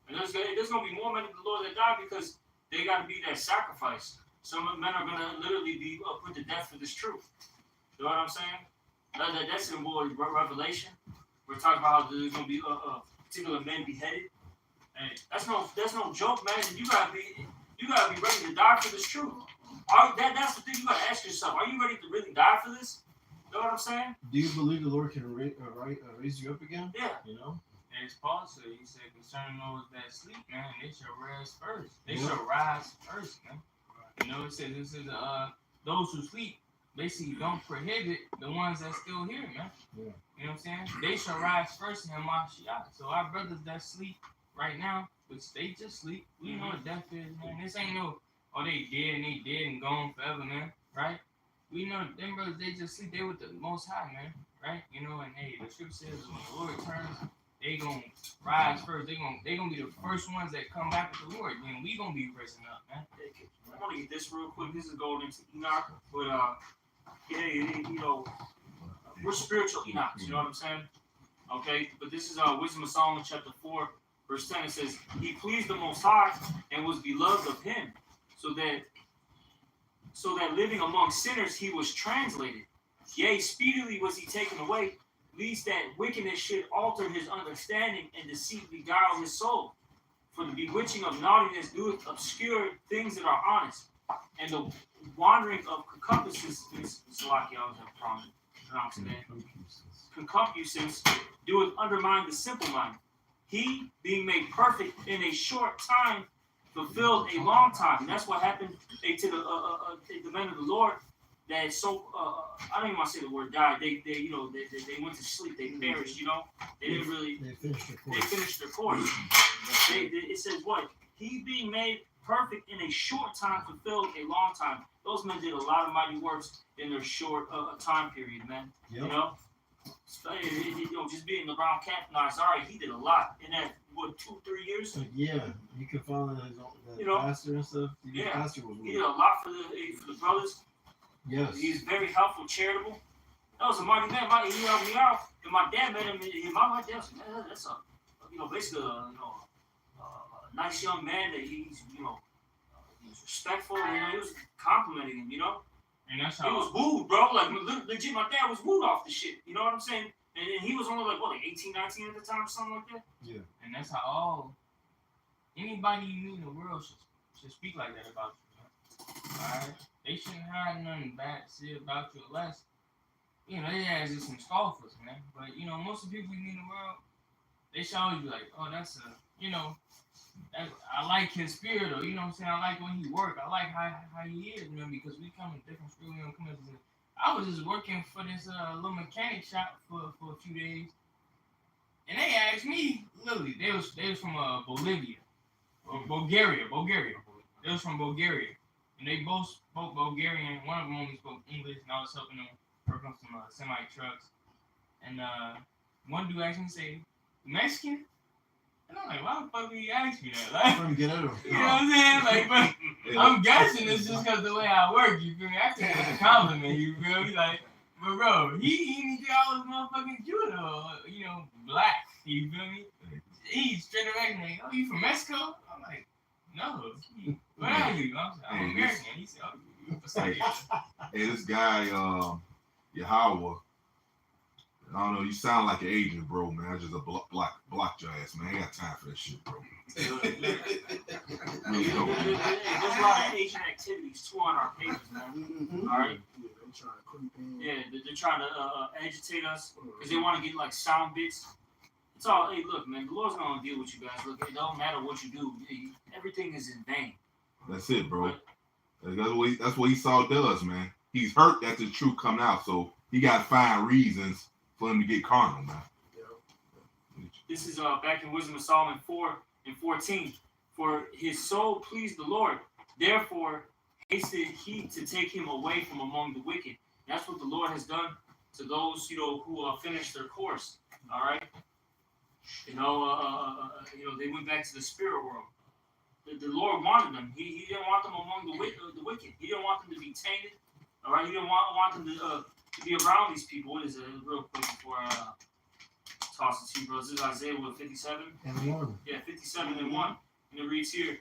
And there's going to be more men of the Lord that die because they got to be that sacrifice. Some men are going to literally be put to death for this truth. You know what I'm saying? That's in Revelation. We're talking about how there's going to be particular men beheaded. And that's no joke, man. You gotta be ready to die for this truth. That's the thing you gotta ask yourself. Are you ready to really die for this? You know what I'm saying? Do you believe the Lord can raise you up again? Yeah. You know? As Paul said, he said, concerning those that sleep, man, they shall rise first. They shall rise first, man. You know, it says this is those who sleep basically don't prohibit the ones that's still here, man. Yeah. You know what I'm saying? They shall rise first in Hamashiach. So our brothers that sleep right now, which they just sleep, we know what death is, man. This ain't no, oh, they dead and gone forever, man. Right? We know them brothers, they just sleep. They with the Most High, man. Right? You know, and hey, the scripture says when the Lord returns, they gonna rise first. They gonna be the first ones that come back with the Lord. Then we gonna be risen up, man. I want to get this real quick. This is going into Enoch, but you know, we're spiritual Enochs. You know what I'm saying? Okay, but this is Wisdom of Solomon, chapter 4, verse 10. It says, "He pleased the Most High and was beloved of Him, so that living among sinners he was translated. Yea, speedily was he taken away, lest that wickedness should alter his understanding and deceit beguile his soul. For the bewitching of naughtiness doeth obscure things that are honest, and the wandering of concupiscence doeth undermine the simple mind. He, being made perfect in a short time, fulfilled a long time." And that's what happened to the men of the Lord. That so I don't even want to say the word died. They went to sleep. They perished. You know, they didn't really. They finished their course. It says what? He, being made perfect in a short time, fulfilled a long time. Those men did a lot of mighty works in their short time period, man. Yep. You know, just being around Captain Azari, he did a lot in that 2-3 years. Yeah, you can follow the pastor and stuff. The pastor was he did a lot for the brothers. Yes. He's very helpful, charitable. That was a mighty man. He helped me out. And my dad met him. My dad was, man, that's basically a nice young man that he's respectful. And he was complimenting him, And that's He how was wooed, bro. Like legit, my dad was wooed off the shit. You know what I'm saying? And he was only like what, like 18, 19 at the time or something like that. and that's how anybody you meet in the world should speak like that about you. Alright? They shouldn't have nothing bad to say about you unless, you know, they have just some scoffers, man. But, you know, most of the people you meet in the world, they should always be like, oh, that's a, you know, I like his spirit, or, you know what I'm saying, I like when he work. I like how he is, man, because we come in different schools. We don't come in. I was just working for this little mechanic shop for a few days, and they asked me, literally, they was from Bolivia, or Bulgaria. They was from Bulgaria. And they both spoke Bulgarian. One of them only spoke English, and I was helping them work on some semi trucks. And one dude asked me, say, Mexican? And I'm like, why the fuck would you ask me that? Like, From Guerrero. you know what I'm saying? Like, but I'm guessing it's just because the way I work, you feel me? I think it's a compliment, you feel me? Like, but bro, he didn't think I was motherfucking Jewish or, you know, black, you feel me? He straight away like, oh, you from Mexico? I'm like, no. Where are you? I'm American. He said, oh, you from Syria. Hey, this guy, Yahweh, I don't know, you sound like an agent, bro, man. I just block your ass, man. I ain't got time for that shit, bro. Really don't. There's a lot of Asian activities too on our pages, man. All right. Yeah, they trying to creep in. Yeah, they're trying to agitate us because they want to get like sound bits. It's all. Hey, look, man. The Lord's gonna deal with you guys. Look, it don't matter what you do. Everything is in vain. That's it, bro. That's what Esau does, man. He's hurt that the truth come out, so he got to find reasons for him to get carnal, man. This is back in Wisdom of Solomon 4:14. For his soul pleased the Lord, therefore hasted he to take him away from among the wicked. That's what the Lord has done to those, you know, who finish their course. All right. You know, they went back to the spirit world. The Lord wanted them. He didn't want them among the wicked. He didn't want them to be tainted. All right. He didn't want them to be around these people. What is it? Real quick before I toss it to you, bro. This is Isaiah 57. And 1. Yeah, 57 and 1. And it reads here,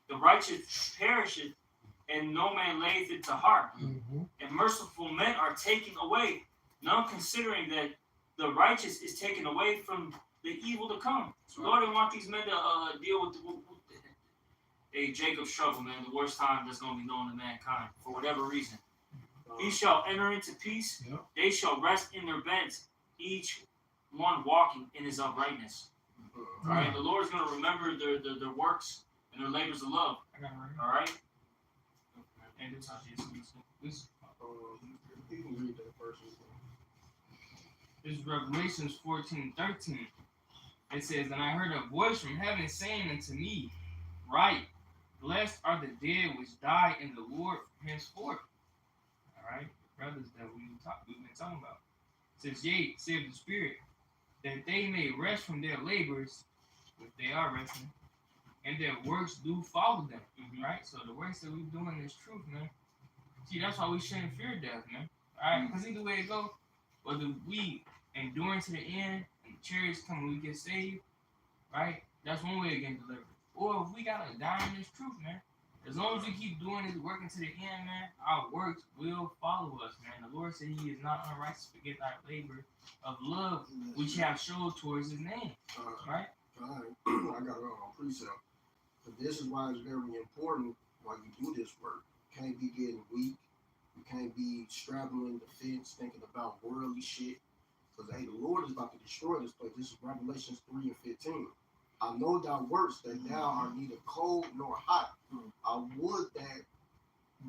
the righteous perisheth, and no man layeth it to heart. Mm-hmm. And merciful men are taken away, none considering that the righteous is taken away from the evil to come. So Lord didn't want these men to deal with Jacob's struggle, man, the worst time that's going to be known to mankind, for whatever reason. He shall enter into peace. Yep. They shall rest in their beds, each one walking in his uprightness. All right, the Lord's going to remember their works and their labors of love. I got it right here. All right. And this You can read that first. is Revelations 14:13. It says, and I heard a voice from heaven saying unto me, write, blessed are the dead which die in the Lord from henceforth. All right, brothers that we've been talking about. It says, yea, saith the Spirit, that they may rest from their labors, if they are resting, and their works do follow them. Right? So the works that we're doing is truth, man. See, that's why we shouldn't fear death, man. All right, because either way it go, whether we endure to the end and the chariots come and we get saved, right? That's one way of getting delivered. Or if we gotta die in this truth, man. As long as we keep doing this, working to the end, man, our works will follow us, man. The Lord said he is not unrighteous to forget our labor of love, which you have showed towards his name, right? I got a precept. But this is why it's very important while you do this work. You can't be getting weak. You can't be straddling the fence thinking about worldly shit. Because, hey, the Lord is about to destroy this place. This is Revelations 3:15. I know thy works, that thou art neither cold nor hot. I would that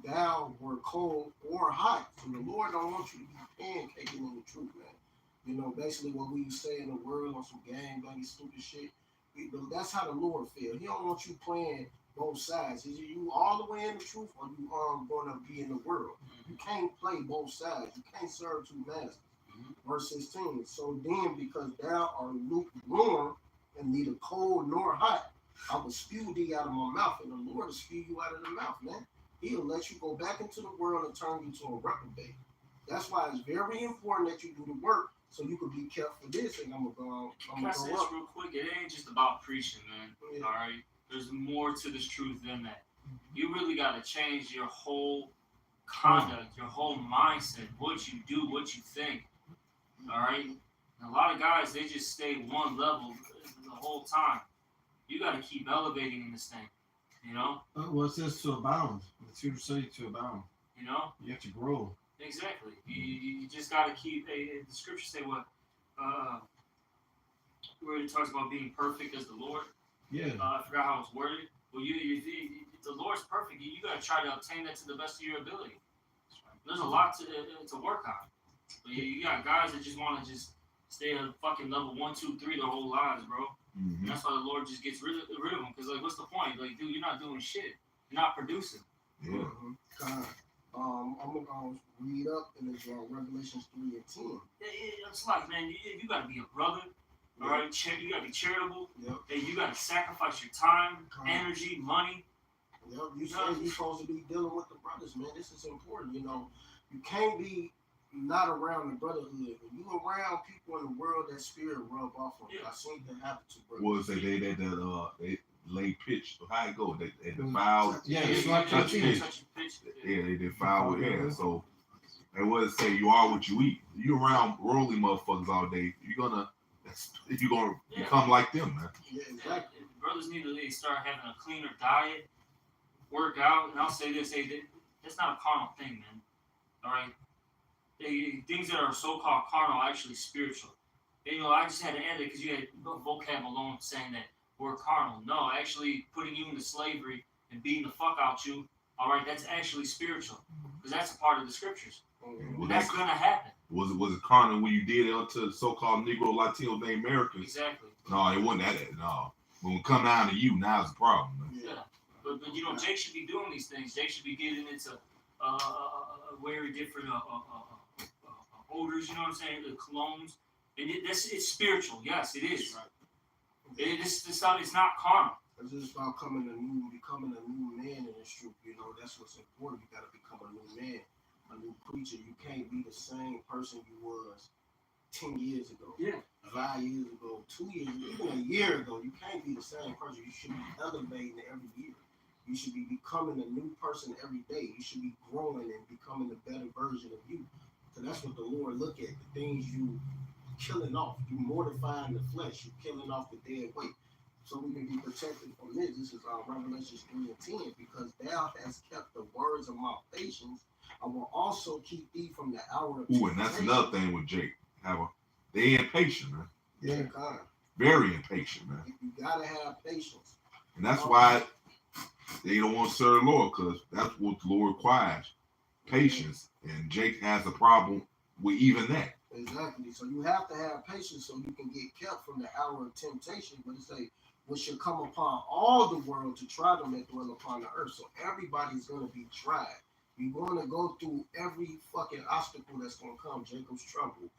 thou were cold or hot. So the Lord don't want you to be pancaking in the truth, man. You know, basically what we say in the world on some gangbanging stupid shit. That's how the Lord feels. He don't want you playing both sides. Is you all the way in the truth, or you going to be in the world? You can't play both sides. You can't serve two masters. Verse 16. So then, because thou art lukewarm and neither cold nor hot, I will spew thee out of my mouth, and the Lord will spew you out of the mouth, man. He'll let you go back into the world and turn you to a reprobate. That's why it's very important that you do the work, so you can be kept for this. And I'm gonna Can I say go this up. real quick? It ain't just about preaching, man. Yeah. All right. There's more to this truth than that. You really got to change your whole conduct, your whole mindset, what you do, what you think. All right. And a lot of guys, they just stay one level the whole time. You got to keep elevating in this thing. You know. Well, it says to abound. It's here to say to abound. You know. You have to grow. Exactly. You just got to keep. The scriptures say what? Where it talks about being perfect as the Lord. Yeah. I forgot how it's worded. Well, the Lord's perfect. You got to try to obtain that to the best of your ability. There's a lot to work on. But you got guys that just want to just stay at fucking level 1, 2, 3 their whole lives, bro. Mhm. And that's why the Lord just gets rid of them. Because like, what's the point? Like, dude, you're not doing shit. You're not producing. Yeah. I'm gonna read up in this Revelations 3 and 10. It's like, man, you got to be a brother. All right, you got to be charitable. Yep. And you got to sacrifice your time, Come on. energy, money. Yep. You say you're supposed to be dealing with the brothers, man. This is important. You know, you can't be not around the brotherhood. When you around people in the world, that spirit rub off on you. Yeah. I seen that happen to brothers. Was they lay pitch? How it go? They defiled. Yeah, you it's like touch touching. pitch. pitch. Yeah, they defiled with hair. So they would say you are what you eat. You around worldly motherfuckers all day. You're gonna become like them, man. Yeah, exactly. Brothers need to start having a cleaner diet, work out, and I'll say this: that's not a carnal thing, man. All right, things that are so-called carnal are actually spiritual. And, I just had to add it because you had vocab alone saying that we're carnal. No, actually putting you into slavery and beating the fuck out you. All right, that's actually spiritual because that's a part of the scriptures. Was That's that- gonna happen. Was it carnal when you did it to so-called Negro Latino named Americans? Exactly. No, it wasn't that. No, when it come down to you, now it's a problem, man. Yeah. But Jake should be doing these things. Jake should be getting into very different odors. You know what I'm saying? The colognes, and it's spiritual. Yes, it is. It's not carnal. It's just about becoming a new man in this truth. You know, that's what's important. You gotta become a new man, a new creature. You can't be the same person you was 10 years ago. Yeah. 5 years ago, 2 years ago, even a year ago. You can't be the same person. You should be elevating every year. You should be becoming a new person every day. You should be growing and becoming a better version of you. So that's what the Lord look at. The things you killing off. You mortifying the flesh. You killing off the dead weight. So we can be protected from this. This is Revelations 3 and 10. Because thou hast kept the words of my patience, I will also keep thee from the hour of Ooh, and that's another thing with Jake. They impatient, man. Yeah, God. Very impatient, man. You gotta have patience. And that's why they don't want to serve the Lord, because that's what the Lord requires. Patience. And Jake has a problem with even that. Exactly. So you have to have patience so you can get kept from the hour of temptation. But it say, which shall come upon all the world to try them that dwell upon the earth. So everybody's going to be tried. You're going to go through every fucking obstacle that's going to come. Jacob's trouble.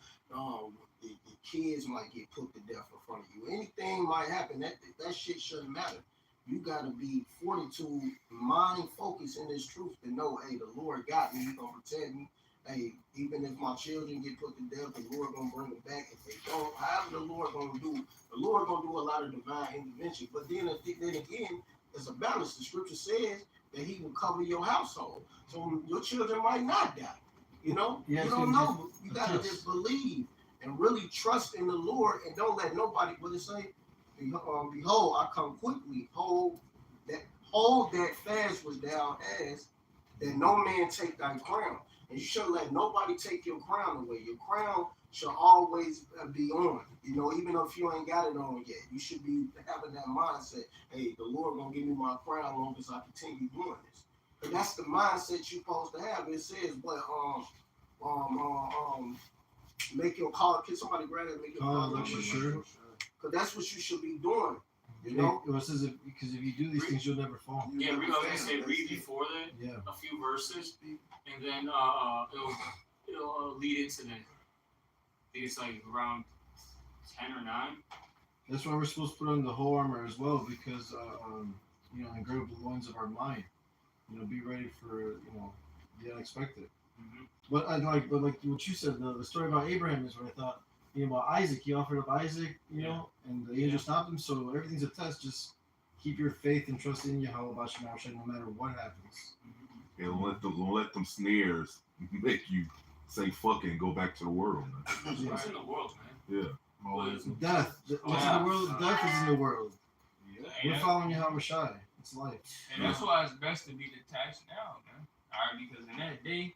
The kids might get put to death in front of you. Anything might happen. That shit shouldn't matter. You got to be fortitude, mind focused in this truth to know, hey, the Lord got me. He's going to protect me. Hey, even if my children get put to death, the Lord gonna bring it back. If they don't, however the Lord gonna do a lot of divine intervention. But then again, it's a balance. The scripture says that He will cover your household, so your children might not die. You know, Yeah, you don't know. You gotta just believe and really trust in the Lord, and don't let nobody. What it say? Behold, I come quickly. Hold that fast which thou hast, that no man take thy crown. And you shouldn't let nobody take your crown away. Your crown should always be on. You know, even if you ain't got it on yet, you should be having that mindset. Hey, the Lord gonna give me my crown long as I continue doing this. And that's the mindset you're supposed to have. It says, "What make your call." Can somebody grab it? Make your call. Sure. Because that's what you should be doing. You know. It says because if you do these things, you'll never fall. Yeah, I was gonna say read before that Yeah. a few verses, and then it'll lead into the. I think it's like around 10 or 9. That's why we're supposed to put on the whole armor as well, because and gird the loins of our mind. Be ready for the unexpected. Mm-hmm. But like what you said, the story about Abraham is what I thought. About Isaac, he offered up Isaac, and the angel stopped him. So everything's a test. Just keep your faith and trust in Yahweh no matter what happens. And don't let them snares make you say fuck it and go back to the world, man. What's in the world, man? Yeah. Death. What's in the world? Death is in the world. And We're following Yahweh Shai. It's life. that's why it's best to be detached now, man. All right, because in that day,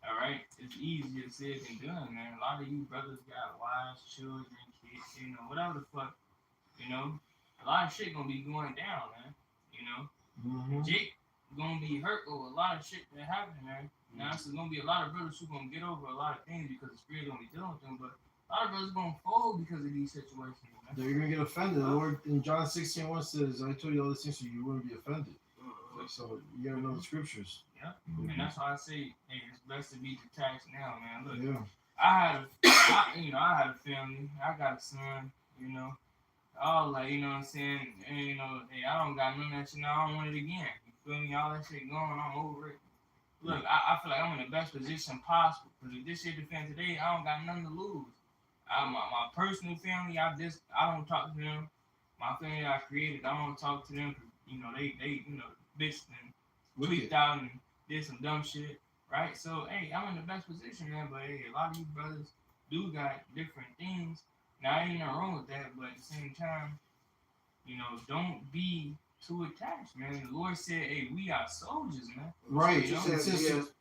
all right, it's easier said than done, man. A lot of you brothers got wives, children, kids, you know, whatever the fuck, you know. A lot of shit gonna be going down, man. You know, Mm-hmm. Jake gonna be hurt over a lot of shit that happened, man. Now, there's gonna be a lot of brothers who gonna get over a lot of things because the spirit gonna be dealing with them, but a lot of brothers gonna fold because of these situations, man. They're gonna get offended. The Lord in John 16:1 says, "I told you all these things so you wouldn't be offended." So you gotta know the scriptures. And that's why I say, hey, it's best to be detached now, man. Look, Yeah. I had a family. I got a son, you know. All like, you know what I'm saying? And, you know, hey, I don't got none of that shit now. I don't want it again. You feel me? All that shit going, I'm over it. Look, I feel like I'm in the best position possible. Because if this shit defend today, I don't got nothing to lose. My personal family, I don't talk to them. My family I created, I don't talk to them. You know, they you know, bitched and tweaked out and did some dumb shit. Right? So, hey, I'm in the best position, man. But, hey, a lot of you brothers do got different things. Now, ain't nothing wrong with that, but at the same time, you know, don't be too attached, man. The Lord said, hey, we are soldiers, man. Right. It It's says, just- be as,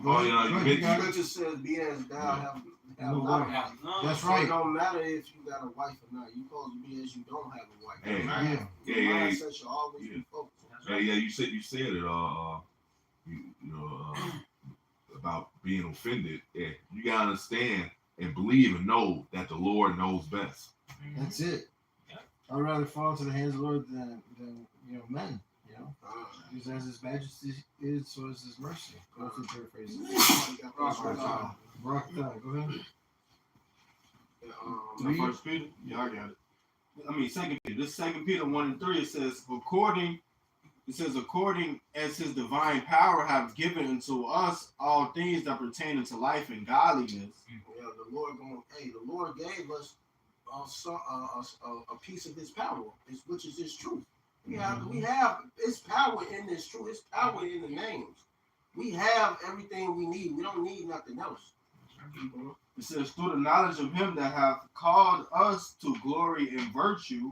Oh, yeah, Right, you you got it. scripture says, be as thou have No not wife. a wife. That's So right. It don't matter if you got a wife or not. You supposed to be as you don't have a wife. Hey, Yeah. Your yeah. mindset should always be focused. Yeah, you said it. You know about being offended. Yeah, you gotta understand and believe and know that the Lord knows best. That's it. Yeah. I'd rather fall into the hands of the Lord than you know men. You know, because as His majesty is, so is His mercy. Go through paraphrasing. Brock, go ahead. The First Peter, yeah, I got it. I mean, Second Peter. This 2 Peter 1:3. It says, according as His divine power have given unto us all things that pertain unto life and godliness. Yeah, the Lord gave us a piece of His power, which is His truth. We have His power in this truth. His power in the names. We have everything we need. We don't need nothing else. It says, through the knowledge of Him that hath called us to glory and virtue,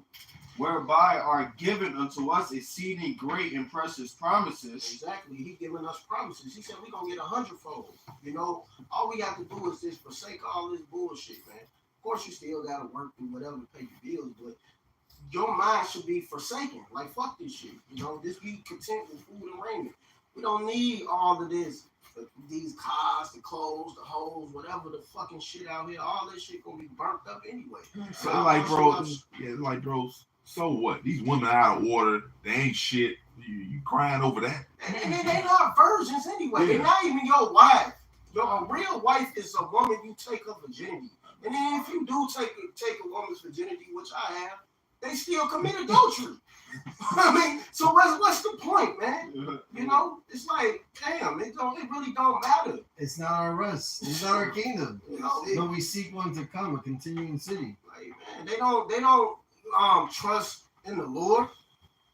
whereby are given unto us exceeding great and precious promises. Exactly. He giving us promises. He said we're going to get 100-fold. You know, all we have to do is just forsake all this bullshit, man. Of course, you still got to work through whatever to pay your bills, but your mind should be forsaken. Like, fuck this shit. You know, just be content with food and raiment. We don't need all of this. These cars, the clothes, the hoes, whatever the fucking shit out here, all this shit gonna be burnt up anyway. So like, bro, so what? These women out of order, they ain't shit. You crying over that? And they not virgins anyway. Yeah. They're not even your wife. Your real wife is a woman you take her virginity. And then if you do take a woman's virginity, which I have, they still commit adultery. I mean, so what's the point, man? You know, it's like, damn, it really don't matter. It's not our rest. It's not our kingdom. You know, But we seek one to come, a continuing city. like, man, they don't trust in the Lord.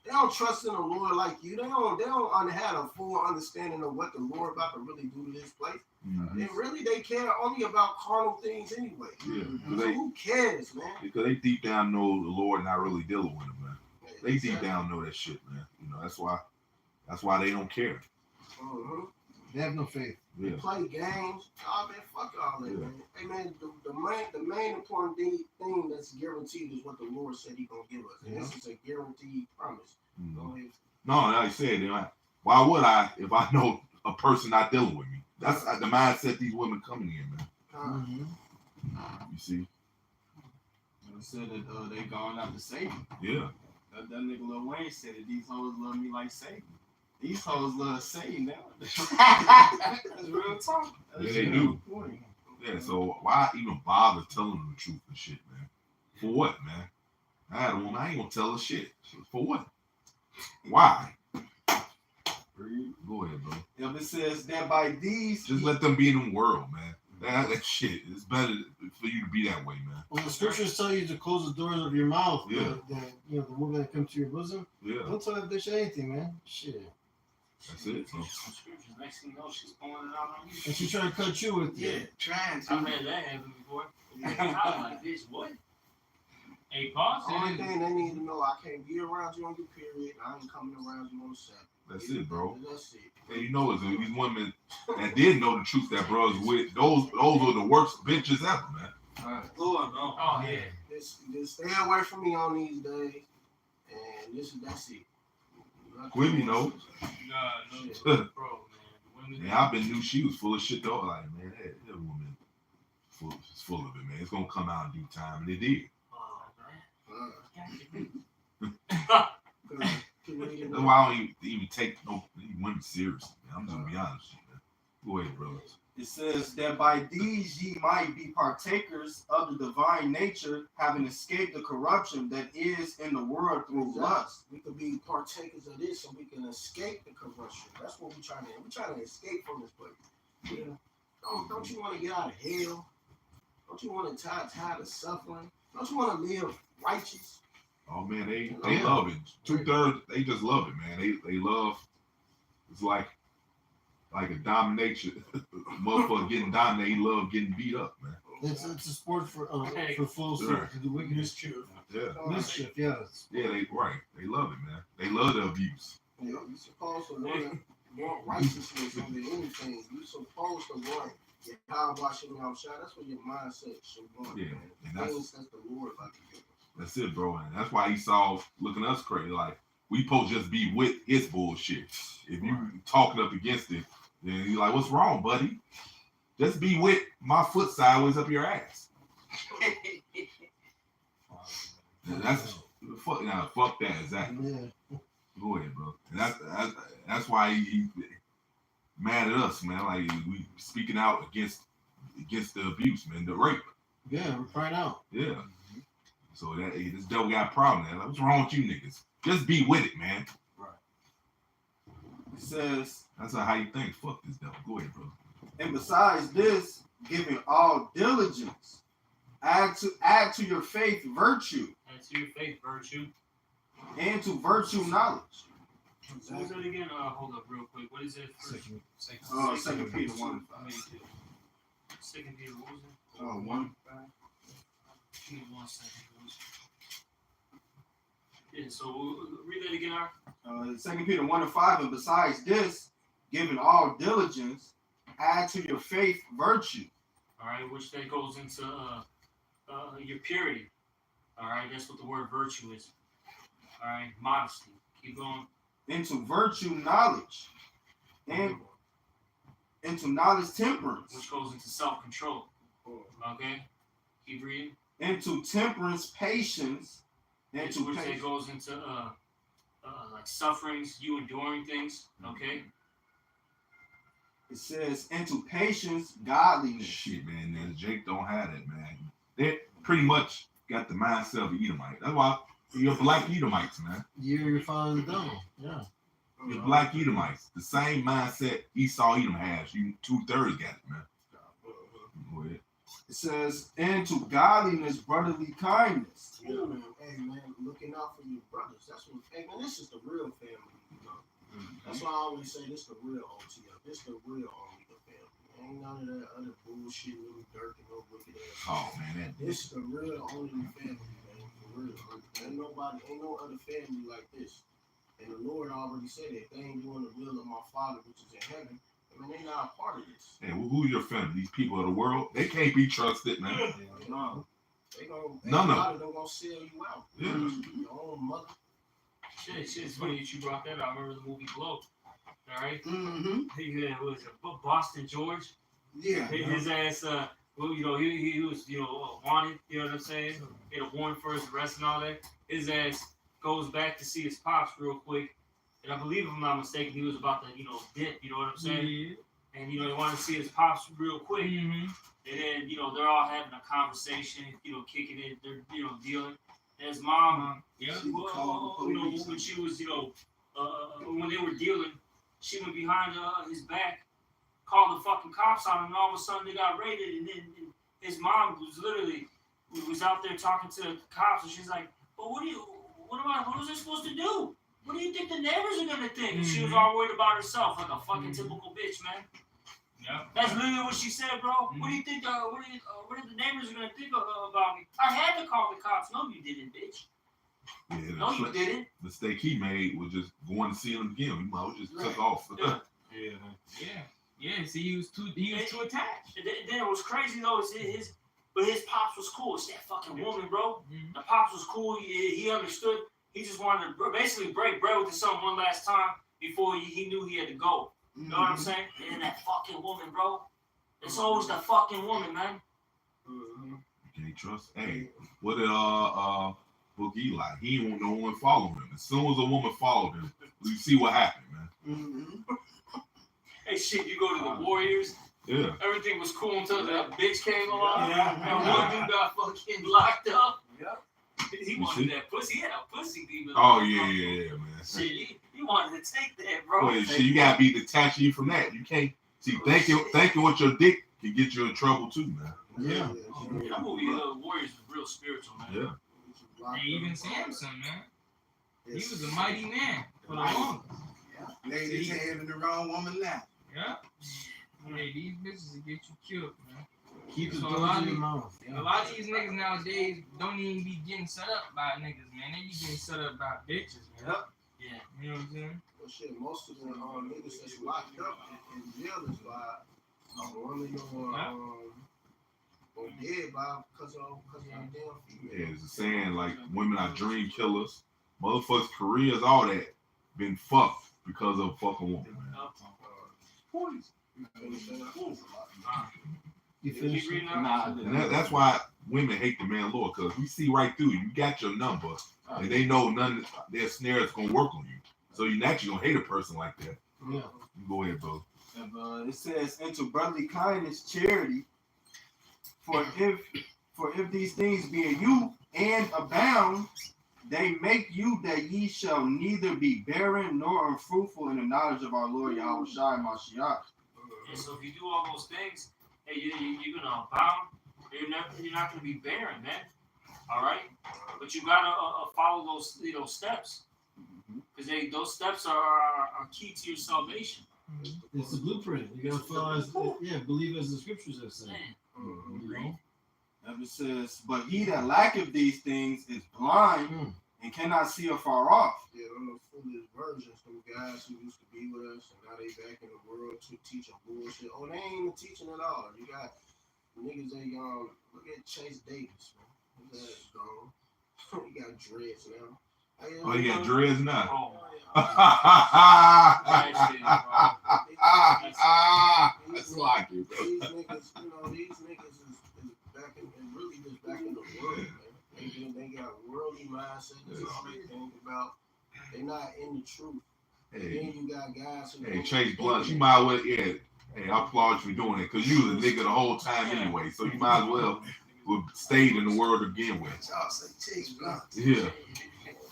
They don't trust in the Lord like you. They don't have a full understanding of what the Lord about to really do to this place. Mm-hmm. And really, they care only about carnal things anyway. Yeah, So who cares, man? because they deep down know the Lord not really dealing with them, man. They deep down know that shit, man. You know, that's why they don't care. Mm-hmm. They have no faith. Yeah. Play games. Oh man, fuck all that, man. Hey man, the main important thing that's guaranteed is what the Lord said He gonna give us. And this is a guaranteed promise. Mm-hmm. No, like I said, you know, why would I if I know a person not dealing with me? That's the mindset these women coming in, man. Mm-hmm. You see? It said that they gone after Satan. Yeah. That nigga Lil Wayne said that these hoes love me like Satan. These hoes love Satan now. That's real talk. Yeah, they do. Yeah, so why even bother telling them the truth and shit, man? For what, man? I had a woman, I ain't gonna tell her shit. For what? Why? Go ahead, bro. If it says that by these, Just let them be in the world, man. That shit. It's better for you to be that way, man. Well, the scriptures tell you to close the doors of your mouth. Yeah. The woman that comes to your bosom. Yeah. Don't tell that bitch anything, man. Shit. That's it. So, Some scriptures. Next thing you know, she's pulling it out on you. And she trying to cut you with Yeah, trying I've to. had that happen before. Yeah. I'm like, bitch, what? Hey, pause. Only thing they need to know, I can't be around you on your period. I ain't coming around you on the Sabbath. that's it, bro. That's it. And you know, it's these women that did know the truth that brothers with those are the worst bitches ever, man. Lord, no. Oh, yeah. Just stay away from me on these days. And that's it. Quimmy knows. Bro, man. Women, Yeah, I've been knew she was full of shit though. Like, man, that woman is full of it, man. It's gonna come out in due time, and it did. That's why I don't even take no women seriously, man. I'm just gonna be honest with you, man. Go ahead, brothers. It says that by these ye might be partakers of the divine nature, having escaped the corruption that is in the world through lust. We could be partakers of this so we can escape the corruption. That's what we're trying to do. We're trying to escape from this place. Yeah. Don't you want to get out of hell? Don't you want to tired of suffering? Don't you want to live righteous? Oh man, they love it. 2/3, they just love it, man. They love. It's like a domination. Motherfucker getting dominated, he love getting beat up, man. It's a sport for fools Right. to do wickedness. Yeah, Mischief, yes. yeah, they love it, man. They love the abuse. You know, you're supposed to want righteousness over anything. You're supposed to want your power washing out shot. That's what your mindset should want. Yeah, man. and that's Things that the Lord like to give us. That's it, bro. And that's why Esau looking at us crazy. Like, we supposed to just be with his bullshit. If you talking up against it, then you like, what's wrong, buddy? Just be with my foot sideways up your ass. And that's fuck that, exactly. Yeah. Go ahead, bro. And that's why he mad at us, man. Like, we speaking out against the abuse, man, the rape. Yeah, we're crying out. Yeah. So that this devil got a problem, man. Like, what's wrong with you niggas? Just be with it, man. It says, That's how you think. Fuck this devil. Go ahead, bro. and besides this, giving all diligence, add to your faith virtue, and to your faith, virtue. and to virtue knowledge. What was that again? Hold up real quick. What is it? Second. Second Peter 1:5. Second Peter, what was it? 1. Give me 1 second, please. Yeah, so read that again, Art. 2 Peter 1:5, and besides this, giving all diligence, add to your faith virtue. All right, which that goes into your purity. All right, that's what the word virtue is. All right, modesty. Keep going. Into virtue knowledge, and into knowledge temperance, Which goes into self-control. Okay, keep reading. into temperance patience, and to Which that patience. goes into like sufferings, you enduring things. Okay. It says into patience godliness. Shit, man. Then Jake don't have that, man. They pretty much got the mindset of an Edomite. That's why you're black Edomites, man. You're following the devil. Yeah. You're black Edomites. The same mindset Esau Edom has. You 2/3 got it, man. Go ahead. It says into godliness brotherly kindness. Yeah, man. Hey, man, looking out for your brothers. That's what. Hey, man, this is the real family. You know. That's why I always say this the real OTF. This the real Omega family. Ain't none of that other bullshit, little dirt and no wicked ass. Oh man, This is the real Omega family, man. For real. Ain't no other family like this. And the Lord already said it. They ain't doing the will of my Father which is in heaven. I mean, they not a part of this. hey, who's your family? These people of the world, they can't be trusted, man. No. They gonna, None of them. They're gonna sell you out. Yeah. Your own mother. Shit's funny that you brought that up. I remember the movie Glow. All right. Mm-hmm. Yeah, what was it? Boston George. Yeah. His ass. Well, you know, he was, you know, wanted. You know what I'm saying? He had a warrant for his arrest and all that. His ass goes back to see his pops real quick, and I believe, if I'm not mistaken, he was about to, you know, dip. You know what I'm saying? Yeah. And you know, he wanted to see his pops real quick. Mm-hmm. And then, you know, they're all having a conversation, you know, kicking it, they're, you know, dealing. And his mom, Yeah. well, you know, when she was, you know, when they were dealing, she went behind his back, called the fucking cops on him, and all of a sudden they got raided. And then his mom was out there talking to the cops, and she's like, "Well, what was I supposed to do?" What do you think the neighbors are gonna think? She was Mhm. all worried about herself, like a fucking Mhm. typical bitch, man. Yep. That's literally what she said, bro. What do you think? What are the neighbors gonna think about me? I had to call the cops. No, you didn't, bitch. Yeah, No, you didn't. the mistake he made was just going to see him again. He might as well just took Right. off. Yeah. Yeah. See, he was too attached. And then it was crazy though. But his pops was cool. It's that fucking woman, bro. Mhm. The pops was cool. He understood. He just wanted to basically break bread with his son one last time before he knew he had to go. You know what I'm saying? And that fucking woman, bro. It's always the fucking woman, man. You can't trust. Hey, what did Boogie like? He didn't want no one follow him. As soon as a woman followed him, you see what happened, man. Hey, shit, you go to the Warriors. Yeah. Everything was cool until that bitch came along. Yeah. And one dude got fucking locked up. Yep. He You wanted see? that pussy. He had a pussy demon. Oh yeah, man. Shit, he wanted to take that, bro. Well, shit, you gotta be detaching from that. You can't see thinking with your dick can get you in trouble too, man. Yeah. That movie, Warriors, was real spiritual, man. Yeah. And even Samson, man. He was a mighty man for the longest. Laid his hand in the wrong woman lap. Yeah. Hey, these bitches will get you killed, man. Keep the So a doors lot in of your mouth. A lot of these niggas nowadays don't even be getting set up by niggas, man. They be getting set up by bitches, man. Yep. Yeah. You know what I'm saying? Well, shit, most of the niggas that's locked up in jail is by a woman or dead by because of damn female. Yeah, it's a saying like women are dream killers. Motherfuckers' careers, all that, been fucked because of a fucking woman, man. You Keep finished? reading And that's why women hate the man Lord, because we see right through you. You got your number, and they know none of their snares gonna work on you. So you naturally gonna hate a person like that. Yeah. Go ahead, bro. It says, "Into brotherly kindness, charity. For if these things be in you and abound, they make you that ye shall neither be barren nor unfruitful in the knowledge of our Lord Yahweh Shai Mashiach." Yeah, so if you do all those things, hey, you're gonna abound. You're not gonna be barren, man. All right, but you gotta follow those steps, because those steps are key to your salvation. It's the blueprint. You gotta follow believe as the scriptures have said. Man, You know? And it says, "But he that lacketh these things is blind and cannot see afar off." Yeah, them the foolish versions, them guys who used to be with us and now they back in the world to teach bullshit. Oh, they ain't even teaching at all. You got niggas that look at Chase Davis, man. His ass gone. He got dreads now. Oh, you got dreads now. oh, That's like it, bro. These niggas is back in really just back in the world, man. They got worldly mindset. That's all they think about. They're not in the truth. Hey, Then you got guys who hey, Chase Blunt, you might as well, yeah. Hey, I applaud you for doing it, because you was a nigga the whole time anyway, so you might as well have stayed in the world to begin with. Y'all say Chase Blunt. Yeah.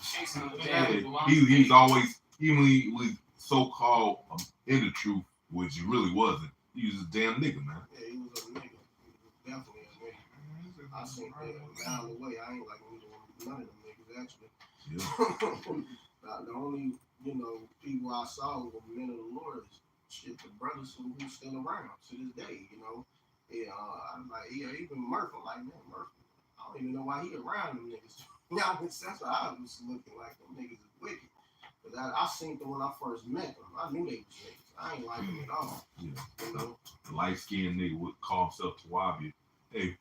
chasing the Yeah, bad. he's always, even when he was so-called in the truth, which he really wasn't, he was a damn nigga, man. Yeah, he was a nigga. He was definitely a nigga. I seen that down the way. I ain't like none of them niggas actually. Yeah. The only, people I saw were men of the Lord is shit, the brothers who's still around to this day, Yeah, I'm like, yeah, even Murph, I'm like, man, Murph, I don't even know why he around them niggas. That's what I was looking like. Them niggas is wicked. But I seen them when I first met them. I knew they was niggas. I ain't like them at all. Yeah. The light-skinned nigga would call himself Tawabi. Hey,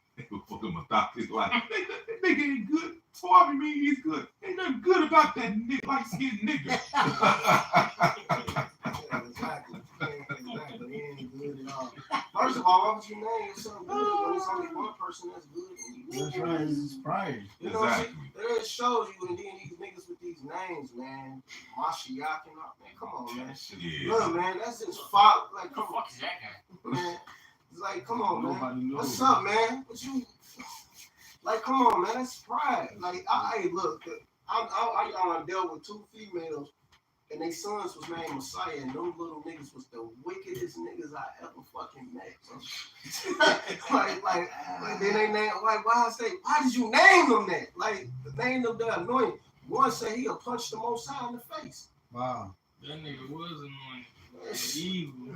fuck him, I thought he's like, that nigga ain't good. Tawabi mean he's good. Ain't nothing good about that nigga, light-skinned nigga. Yeah, exactly. He ain't good at all. First of all, why would you name yourself good when it's only one person that's good? That's right. It's pride. You know what I'm Exactly. saying? It shows you, and then these niggas with these names, man, Mashiach and all, man, come on, man. Yeah. Look, man, that's just fuck. Like, Who the come on, fuck is that guy? man. It's like, come on, man. Nobody knows. What's up, man? What you? Like, come on, man. That's pride. Like, I look, I dealt with two females, and they sons was named Messiah, and them little niggas was the wickedest niggas I ever fucking met, bro. like, then they name, like, why did you name them that? Like, name them the anointing. One said he'll punch the Most High in the face. Wow. That nigga was anointed. Like, Evil.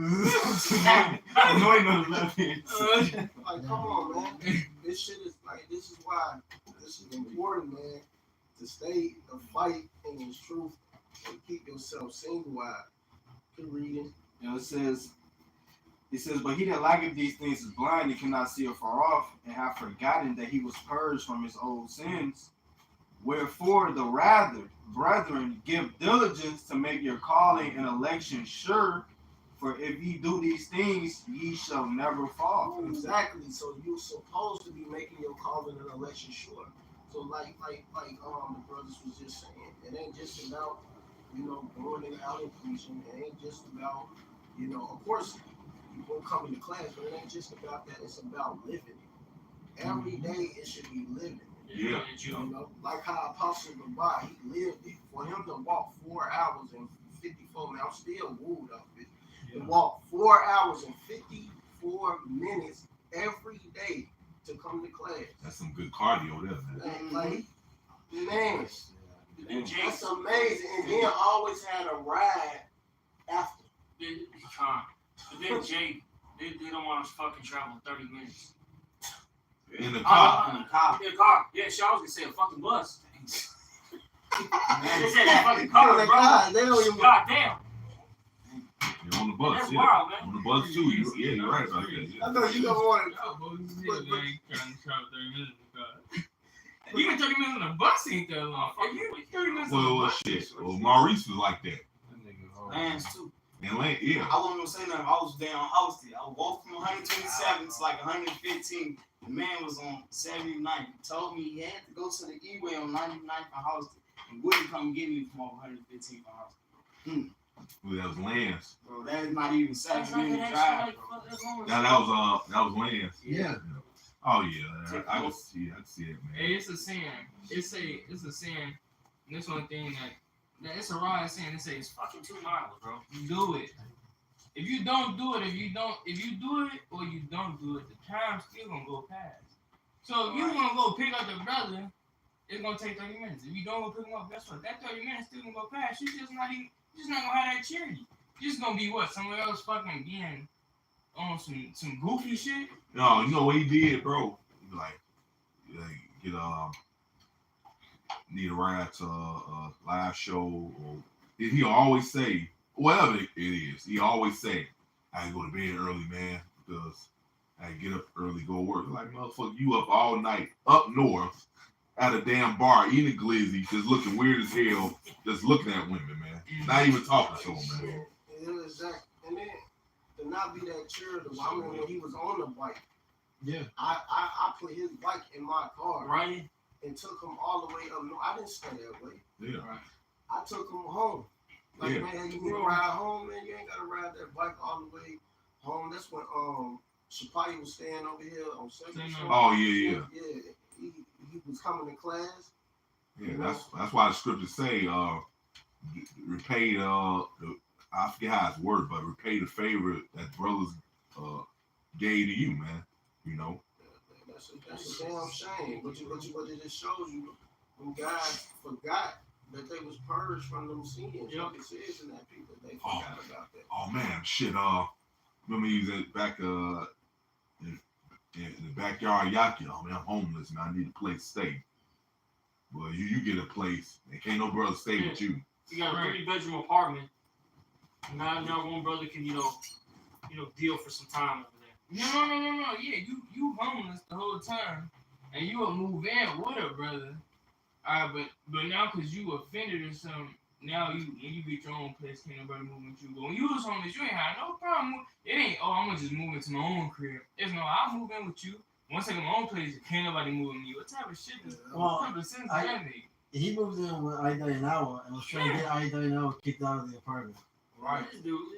Anointing on the left hand. come on, man. This shit is like, this is why this is important, man. To stay the fight in his truth and keep yourself single-eyed. Keep reading. You know, it says, but he that liketh these things is blind and cannot see afar off, and have forgotten that he was purged from his old sins. Wherefore, the rather, brethren, give diligence to make your calling and election sure. For if ye do these things, ye shall never fall. Exactly. So you're supposed to be making your calling and election sure. So like the brothers was just saying, it ain't just about, going out and preaching. It ain't just about, of course you won't come into class, but it ain't just about that. It's about living it. Every day it should be living. Yeah. Like how Apostle Dubai, he lived it. For him to walk 4 hours and 54 minutes, I'm still wooed up it. To walk 4 hours and 54 minutes every day to come to class. That's some good cardio there, man. Like, man, And Jay, that's amazing. And then always had a ride after. but then Jay, they don't want us fucking travel 30 minutes. In the car. In the car. In a car. Yeah, she always gonna say a fucking bus. They said a fucking car, bro. God, they don't even. God damn. You're on the bus. That's Yeah. wild, man. On the bus too. Yeah, you're right about that. Yeah. I know you don't want Y'all both is here, man, trying to travel 30 minutes because even 30 minutes on the bus ain't that long. If you 30 minutes on the Well, bus, shit. Well, Maurice was like that. Lance too. And Lane, yeah. I wasn't gonna say nothing. I was down hosted. I walked from 127 to like 115. The man was on 79. He told me he had to go to the E-way on 99th and Houston and wouldn't come get me from over 115 for Houston. Well, that was Lance. Bro, that is not even 7-minute drive, bro. That was Lance. Yeah. Oh yeah. I can see it, man. hey, it's a saying. It's a saying. And this one thing that it's a right saying. It says, Fucking 2 miles, bro. do it. If you don't do it, if you do it or you don't do it, the time's still gonna go past. So if you wanna go pick up the brother, it's gonna take 30 minutes. If you don't go pick him up, guess what? That 30 minutes still gonna go past. You're just not gonna have that charity. You're just gonna be what? Somewhere else fucking being on some goofy shit. No, you know what he did, bro? He get need a ride to a live show, or he always say whatever it is. He always say, "I go to bed early, man, because I get up early, go work." Like, motherfucker, you up all night up north at a damn bar eating a glizzy, just looking weird as hell, just looking at women, man. Not even talking to them, man. Yeah, exactly. And then to not be that charitable, I mean, when he was on the bike, Yeah. I put his bike in my car Right? and took him all the way up. No, I didn't stay that way. Yeah. I took him home. Like, Yeah. man, you need to ride home, man. You ain't gotta ride that bike all the way home. That's when Shapaya was staying over here on Second Street. Oh yeah. Yeah, he was coming to class. Yeah, that's why the scriptures say, repay I forget how it's worded, but repay the favor that brothers gave to you, man. You know. That's a damn shame. But it just shows you when God forgot that they was purged from them sins. Like it says in that people, they forgot about that. Oh man, shit. Remember he was back in the backyard Yaki. Oh man, I'm homeless, man. I need a place to stay. Well, you get a place. There can't no brother stay with you. You got a 3-bedroom apartment. Now one brother can, deal for some time over there. No. Yeah, you homeless the whole time, and you will move in with a brother. Alright, but now because you offended or something, now when you get your own place, can't nobody move with you. But when you was homeless, you ain't had no problem. It ain't, I'm gonna just move into my own crib. It's no, I'll move in with you. Once I get my own place, can't nobody move with me. What type of shit is Well, what type of sense does that make? He moved in with Ida Inawa and was trying to get Ida Inawa kicked out of the apartment. Right.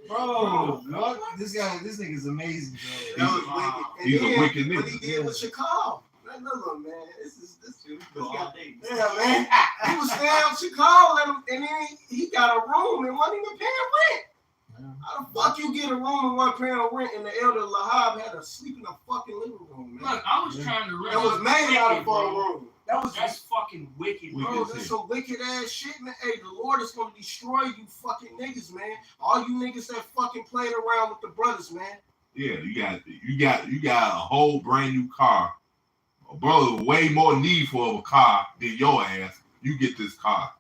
Bro, what? This nigga's amazing, bro. That was wicked. And He's a then wicked what nigga. he did with Chicago. Look, man, this All day. yeah, man. He was staying in Chicago, and then he got a room and wasn't even paying rent. Yeah. How the fuck you get a room and wasn't paying rent, and the elder Lahab had to sleep in a fucking living room, man? Look, I was trying to It was made out of a bro. room. That was That's fucking wicked, We bro. bro, can that's see. some wicked ass shit, man. Hey, the Lord is gonna destroy you fucking niggas, man. All you niggas that fucking played around with the brothers, man. Yeah, you got a whole brand new car. Brother, way more need for a car than your ass. You get this car.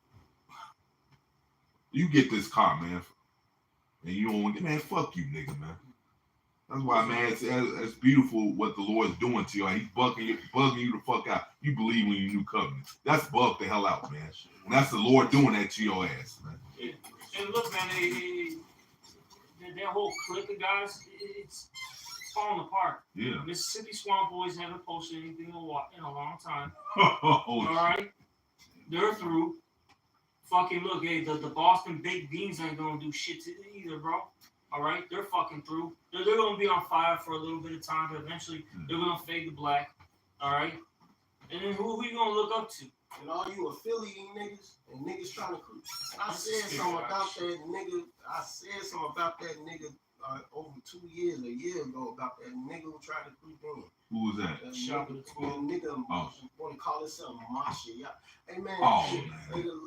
You get this car, man. And you don't want, man, fuck you, nigga, man. That's why, man, it's beautiful what the Lord's doing to you. He's bugging you the fuck out. You believe in your new covenant. That's bug the hell out, man. And that's the Lord doing that to your ass, man. And look, man, that whole clique of guys, it's falling apart. Yeah. Mississippi Swamp Boys haven't posted anything in a long time. Oh, All right, they're through. Fucking look, hey, the Boston Baked Beans ain't gonna do shit to either, bro. All right, they're fucking through. They're gonna be on fire for a little bit of time, but eventually they're gonna fade to black. All right, and then who are we gonna look up to? And all you affiliating niggas and niggas trying to creep. I said something about that nigga. I said something about that nigga over 2 years, a year ago, about that nigga who tried to creep in. who was that? That Shop nigga Oh. want to call himself Masha. Yeah. Hey man, Oh,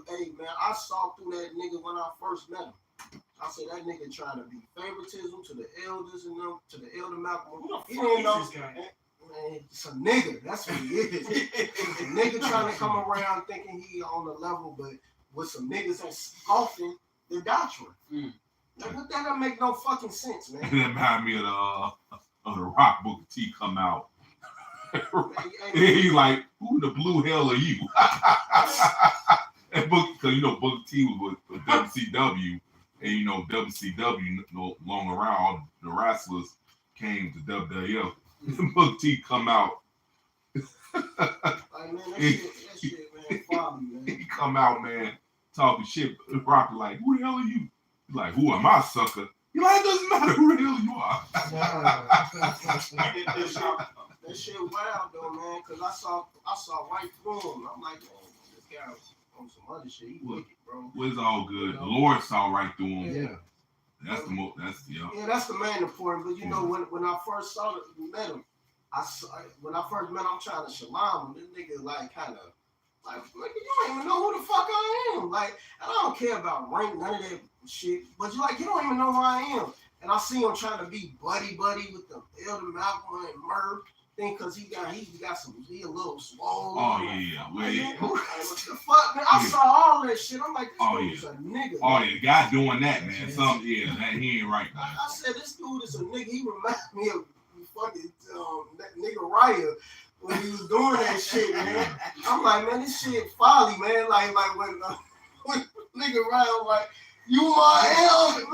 hey man, I saw through that nigga when I first met him. I said that nigga trying to be favoritism to the elders and them, to the elder Malcolm. Who the He fuck didn't is know. this guy? Man, it's a nigga. That's what he is. A nigga trying to come around thinking he on the level, but with some niggas that's scoffing the doctrine. Like, what that don't make no fucking sense, man. That remind me of the Rock Booker T come out. He's like, who the blue hell are you? And because Booker T was with WCW, and WCW no longer around. All the wrestlers came to WWF. Booker T come out. Like, man, that shit, man, follow me, man. He come out, man, talking shit. Rock like, who the hell are you? He's like, who am I, sucker? He like, it doesn't matter who the hell you are. That shit wild though, man. Cause I saw right through him. I'm like, man, this guy on some other shit. He wicked, bro. Well, it's all good. The Lord saw right through him. Yeah. That's the most. That's Yeah, that's the main important. But when I first met him, when I first met him, I'm trying to shalom him. This nigga like kind of like, nigga, you don't even know who the fuck I am. Like, and I don't care about rank, none of that shit. But you don't even know who I am. And I see him trying to be buddy with the elder Malcolm and Murph. Think cause he a little swole. Oh yeah. Well, yeah. What the fuck, man? I saw all that shit. I'm like, this dude is a nigga. Oh man. yeah, guy doing that, man. That he ain't right, man. I said this dude is a nigga. He reminds me of fucking that nigga Raya when he was doing that shit, man. I'm like, man, this shit folly, man. Like when nigga Raya was like, you my elder.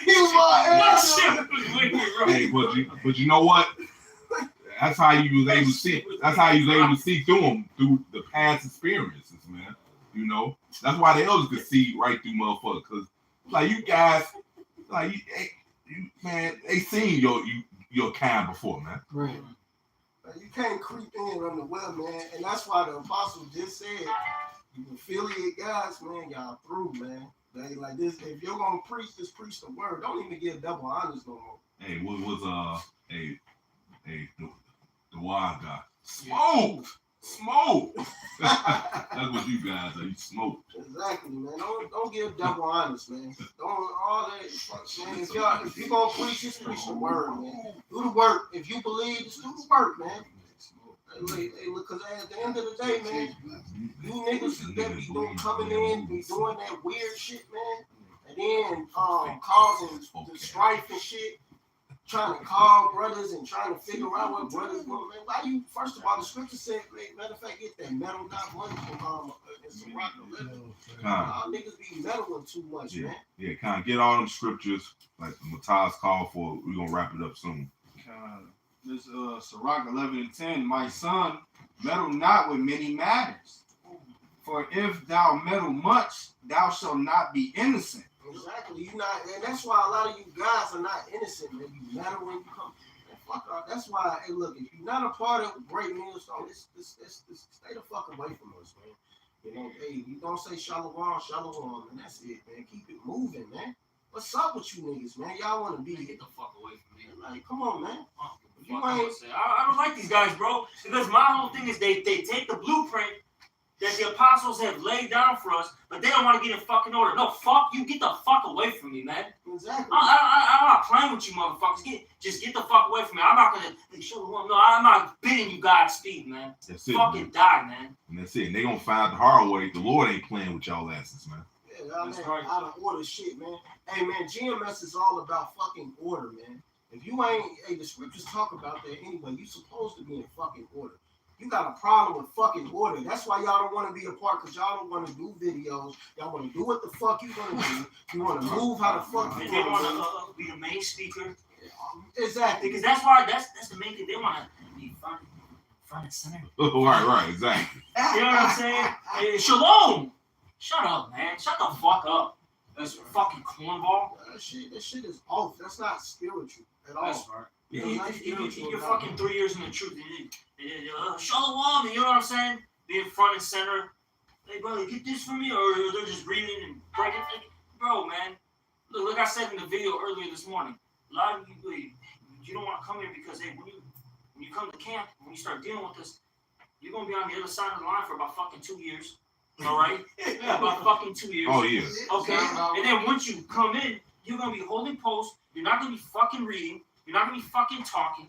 You my elder. Hey, but you know what? That's how you was able to see. That's how you was able to see through them through the past experiences, man. That's why the elders could see right through motherfuckers. Cause like you guys, like you man, they seen your kind before, man. Right. You can't creep in on the well, man, and that's why the apostle just said, you affiliate guys, man, y'all through, man. They like this. If you're gonna preach, just preach the word. Don't even give double honors no more. Hey, what was the wild guy? Smoke. That's what you guys are. You smoke. Exactly, man. Don't give double honors, man. Don't all that. Man, if you gonna preach, just preach the word, man. Do the work. If you believe, just do the work, man. Hey, look, cause at the end of the day, man, you niggas that be coming in, be doing that weird shit, man, and then causing the strife and shit. Trying to call brothers and trying to figure out what brothers want, man. Why you? First of all, the scripture said, matter of fact, get that metal not money from Y'all niggas be meddling too much, man. Yeah, kind of get all them scriptures like Matthias called for. We're gonna wrap it up soon. This Sirach 11:10. My son, meddle not with many matters, for if thou meddle much, thou shalt not be innocent. Exactly, you not, and that's why a lot of you guys are not innocent, man. You matter when you come. Man, fuck off. That's why, hey, look, if you're not a part of Great Millstone, stay the fuck away from us, man. Hey, you don't say shalom, and that's it, man. Keep it moving, man. What's up with you niggas, man? Y'all want to be Get the fuck away from me. like, come on, man. fuck I'm gonna say. I don't like these guys, bro. Because my whole thing is they take the blueprint that the apostles have laid down for us, but they don't want to get in fucking order. No, fuck you. Get the fuck away from me, man. Exactly. I'm not playing with you motherfuckers. Just get the fuck away from me. I'm not gonna show the one. No, I'm not bidding you Godspeed, man. That's it, Fucking man. die, man. And that's it. And they gonna find the hard way. The Lord ain't playing with y'all asses, man. Yeah, y'all That's man, right. out of order shit, man. Hey, man, GMS is all about fucking order, man. If you ain't, hey, the scriptures talk about that anyway. You supposed to be in fucking order. You got a problem with fucking order. That's why y'all don't want to be a part, because y'all don't want to do videos. Y'all want to do what the fuck you want to do. You want to move how the fuck you And they want want to be the main speaker. to. Exactly. Because that's why that's the main thing. They want to be front and center. Right, exactly. You know what I'm saying? Hey, Shalom. Shut up, man. Shut the fuck up. That's fucking cornball. That shit is off. That's not spiritual at all. That's right. Yeah, You- that's you- spiritual, You're not- fucking 3 years in the truth. Shalom. You know what I'm saying? Being front and center. Hey, brother, get this from me, or they're just reading and breaking. Bro, man. Look, like I said in the video earlier this morning, a lot of you don't want to come here because hey, when you come to camp, when you start dealing with this, you're gonna be on the other side of the line for about fucking 2 years. All right, about fucking 2 years. Oh yeah. Okay, and then once you come in, you're gonna be holding posts. You're not gonna be fucking reading. You're not gonna be fucking talking.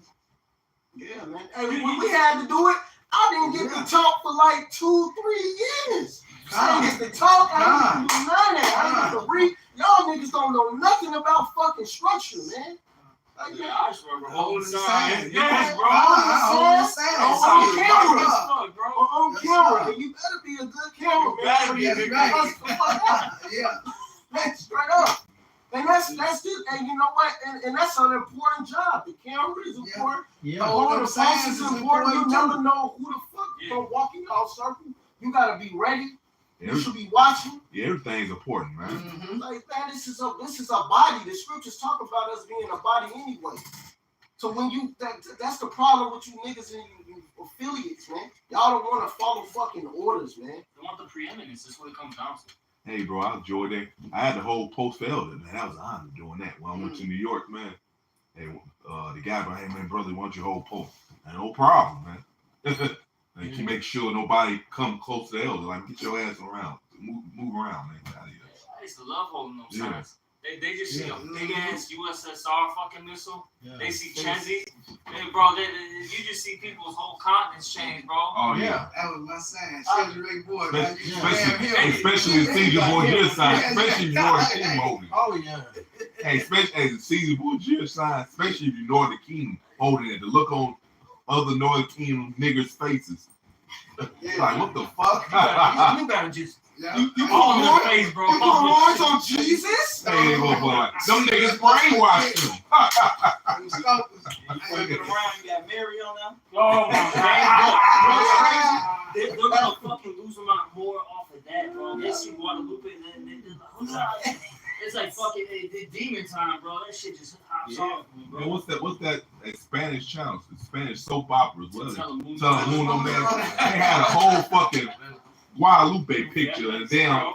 Yeah, man. Hey, when we had to do it, I didn't get to talk for like 2-3 years. I didn't get to talk. I didn't get to do none of that. I didn't get to read. Y'all niggas don't know nothing about fucking structure, man. Like, Yeah, I just remember holding the signs. sign. Yes, bro. Hold the sign. On camera. Fuck, bro. On Yes, camera. sir. And you better be a good camera, man. better be a good camera. Yeah. Man, straight up. And that's it. And you know what? And that's an important job. The camera is important. Yeah. The Hold whole them the signs post is is important. You important, never know who the fuck Yeah. gonna walk in your circle. You gotta be ready. You Every- should be watching. yeah, everything's important, man. Mhm. Like, man, this is a body. The scriptures talk about us being a body anyway. So when you that's the problem with you niggas and you affiliates, man. Y'all don't want to follow fucking orders, man. They want the preeminence. That's what it comes down to. Hey, bro, I enjoyed that. I had the whole post for Elder, man. That was an honor doing that. When I went to New York, man. Hey, the guy, hey, man, brother, why don't you hold post? And no problem, man. And you make sure nobody come close to the Elder. Like, get your ass around. Move around, man. Get out of here. I used to love holding those Yeah. signs. They just see Yeah. a big ass USSR fucking missile. Yeah. They see Chenzi. Hey, bro, you just see people's whole continents change, bro. Oh, yeah. That was my sign. Cedric Boy. Especially the Caesar Borgia sign. Especially if you know the kingdom holding it. Oh yeah. Hey, especially as the Caesar Borgia sign, especially if you know the kingdom holding it. The look on other Northern Kingdom niggas' faces. Like, what the fuck? You gotta just Yeah. all in the face, bro. You put horns on Jesus? Hey, motherfucker. Them niggas brainwashed them. You looking around, you got Mary on them. Oh my god. They're gonna fucking lose a lot more off of that, bro. They see Guadalupe and then they're like, who's that? It's like fucking demon time, bro. That shit just hops off me, bro. Man, what's that Spanish channel? The Spanish soap operas. What is it? Telemundo. Telemundo, man. They had a whole fucking Guadalupe picture. And damn,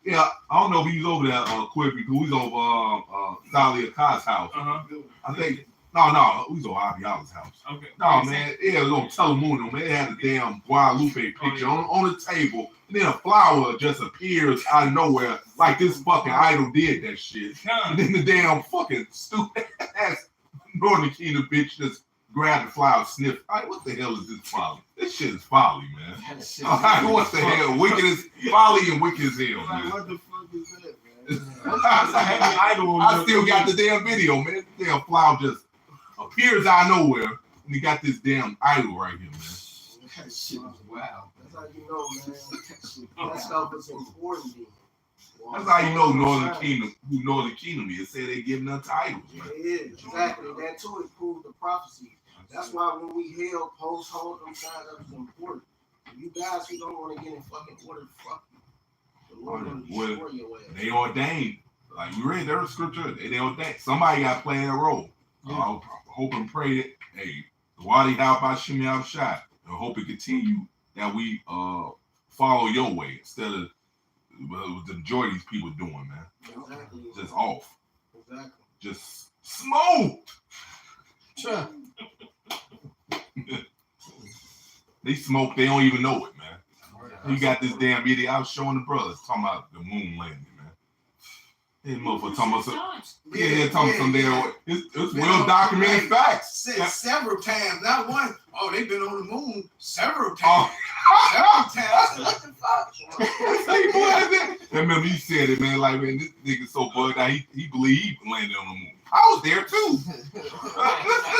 yeah, I don't know if he was over there, Quick, because we was over Sally Aka's house. Uh-huh. I think, no, we was over Abiala's house. Okay. No, man, yeah, it was on Telemundo, man. They had a damn Guadalupe picture on the table, and then a flower just appears out of nowhere, like this fucking idol did that shit. And then the damn fucking stupid ass Northern Kingdom bitch just grabbed the flower, sniffed. Like, what the hell is this folly? This shit is folly, man. Like, what the hell? Wicked as folly and wicked as hell, Like, man. what the fuck is that, man? I still got the damn video, man. The damn flower just appears out of nowhere, and he got this damn idol right here, man. That shit was wild. That's how you know, man. That stuff is important. Then. That's how you know Northern Kingdom, who Northern Kingdom is. Say they giving up titles, man. It is, exactly. That too is proved the prophecy. That's why when we held post hold them signs, that was important. You guys who don't want to get in fucking order, fuck you. The Lord will destroy your ass. They ordained, like we read their scripture, they ordained. Somebody got to play that role. I hope and pray that, hey, Wadi how about Shimmy out shot. I hope it continue that we follow your way instead of what the majority of these people doing, man. Exactly. Just off. Exactly. Just smoked. Sure. They smoke, they don't even know it, man. You got this damn video. I was showing the brothers talking about the moon landing, man. This motherfucker talking about some, yeah, talking about some damn. It's well documented facts. Said several times, not one. Oh, they've been on the moon several times. Several times. I said, what the fuck? I remember you said it, man. Like, man, this nigga so bugged out. He believe he landed on the moon. I was there too.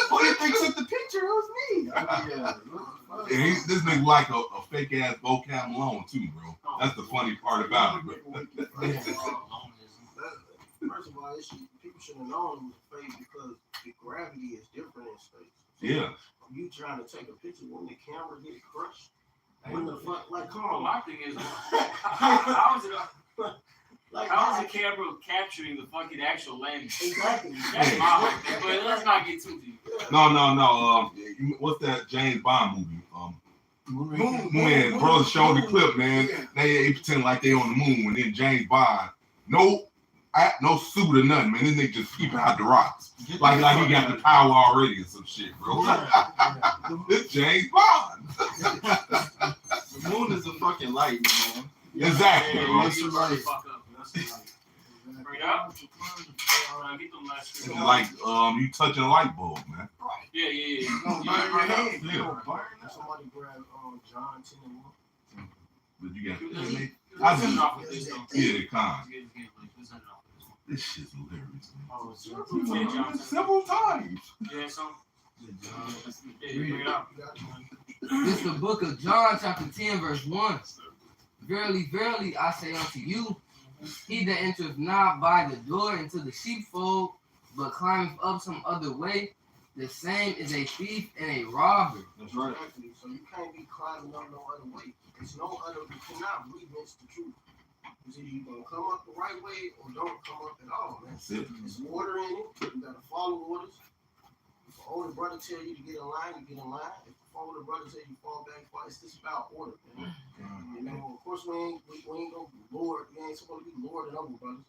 Who do you think took the picture? It was me. And this nigga like a fake ass vocab Malone too, bro. That's the funny part about it. First of all, people should have known it was fake because the gravity is different in space. Yeah. You trying to take a picture when the camera get crushed? When the fuck, like, come Well, on. my thing is, how is it? Like, How is the camera capturing the fucking actual landing? exactly. That's my whole thing. But let's not get too deep. No. What's that James Bond movie? When brothers showed the clip, man, they pretend like they on the moon, and then James Bond, no suit or nothing, man. This nigga just keeping out the rocks, like he got the power already or some shit, bro. It's James Bond. The moon is a fucking light, man. Exactly, bro. That's right. Fuck up. Bring it up. Get them last It's three. like you touching a light bulb, man. Yeah. Don't burn your hand. Yeah. Somebody grab John 10 and 1. But you got Let's end off with this, though. yeah, the con. Let's end off with this one. This shit's hilarious, man. Oh, it's Yeah, Johnson. Several times. Yeah, so. Yeah, bring it up. This is the book of John, chapter 10, verse 1. Verily, verily, I say unto you, he that entereth not by the door into the sheepfold, but climbeth up some other way, the same is a thief and a robber. That's right. Exactly. So you can't be climbing up no other way. There's no other, you cannot remix the truth. It's either you're going to come up the right way or don't come up at all, man. That's it. There's order in it. You got to follow orders. If the older brother tell you to get in line, you get in line. If the older brother tell you fall back, it's just about order, man. You know, of course, we ain't going to lord. We ain't supposed to be lording over brothers.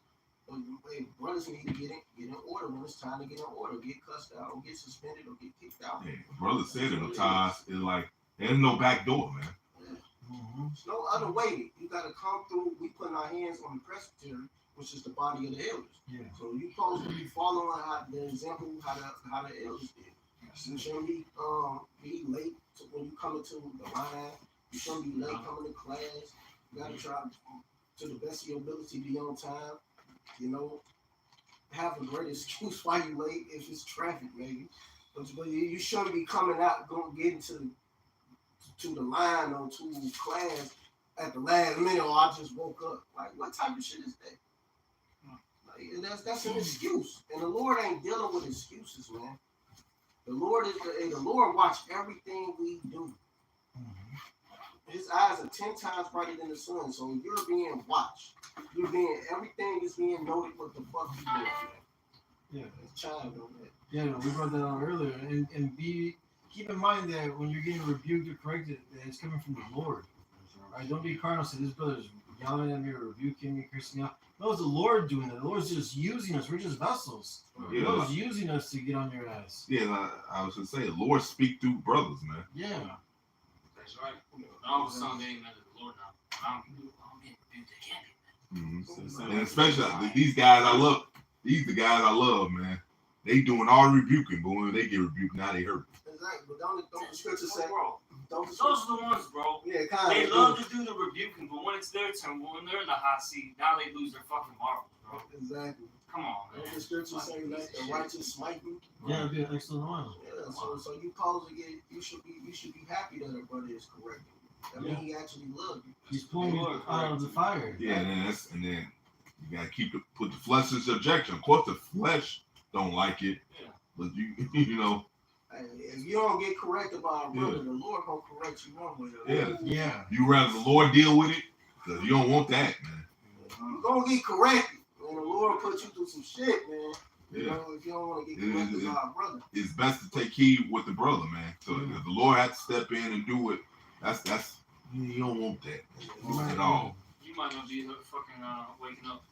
But hey, brothers need to get in order when it's time to get in order. Get cussed out or get suspended or get kicked out. Yeah, brother said it, Matthias. It's like there's no back door, man. There's no other way. You got to come through. We putting our hands on the presbytery, which is the body of the elders. Yeah. So you supposed to be following the example how the elders did. You shouldn't be late when you come into the line. You shouldn't be late coming to class. You got to try to the best of your ability be on time. You know, have a great excuse why you late if it's traffic, maybe. But you shouldn't be coming out getting to the line or to class at the last minute. Or I just woke up. Like, what type of shit is that? Like, that's an excuse, and the Lord ain't dealing with excuses, man. The Lord watch everything we do. His eyes are 10 times brighter than the sun, so you're being watched. Everything is being noted. What the fuck you doing? Yeah. Child on that. Yeah, no, we brought that out earlier, and keep in mind that when you're getting rebuked or corrected, that it's coming from the Lord. Right? Don't be carnal. Say this brother's yelling at me or rebuking me, cursing me out. No, it's the Lord doing that. The Lord's just using us. We're just vessels. The Yeah, Lord's using us to get on your ass. yeah. I was gonna say, the Lord speak through brothers, man. Yeah. That's right. All of a sudden, they ain't mad at the Lord now. I'm getting rebuked. They can't be Mm-hmm. And especially these guys I love. These the guys I love, man. They doing all the rebuking, but when they get rebuked, now they hurt. Exactly, but don't the scripture say? bro. Don't the Those scripture? are the ones, bro. Yeah, kind They of. love to do the rebuking, but when it's their turn, when they're in the hot seat, now they lose their fucking marbles, bro. Exactly. Come on, man. Don't the scripture say let the righteous smite you? Yeah, it'd be an excellent one. Yeah, so you supposed to get you should be happy that a brother is correcting you. I mean, he actually loves you. He's pulling you out of the fire. Yeah, and then you gotta put the flesh in subjection. Of course, the flesh don't like it, Yeah. but you know, Hey, if you don't get corrected by a brother, the Lord gonna correct you one way or Yeah. another. Yeah. you rather the Lord deal with it because you don't want that, man. You gonna get corrected when the Lord put you through some shit, man. You Yeah, know, if you don't want to get corrected by a brother. it's best to take heed with the brother, man. So if the Lord had to step in and do it, that's you don't want that at all. You might not be fucking waking up.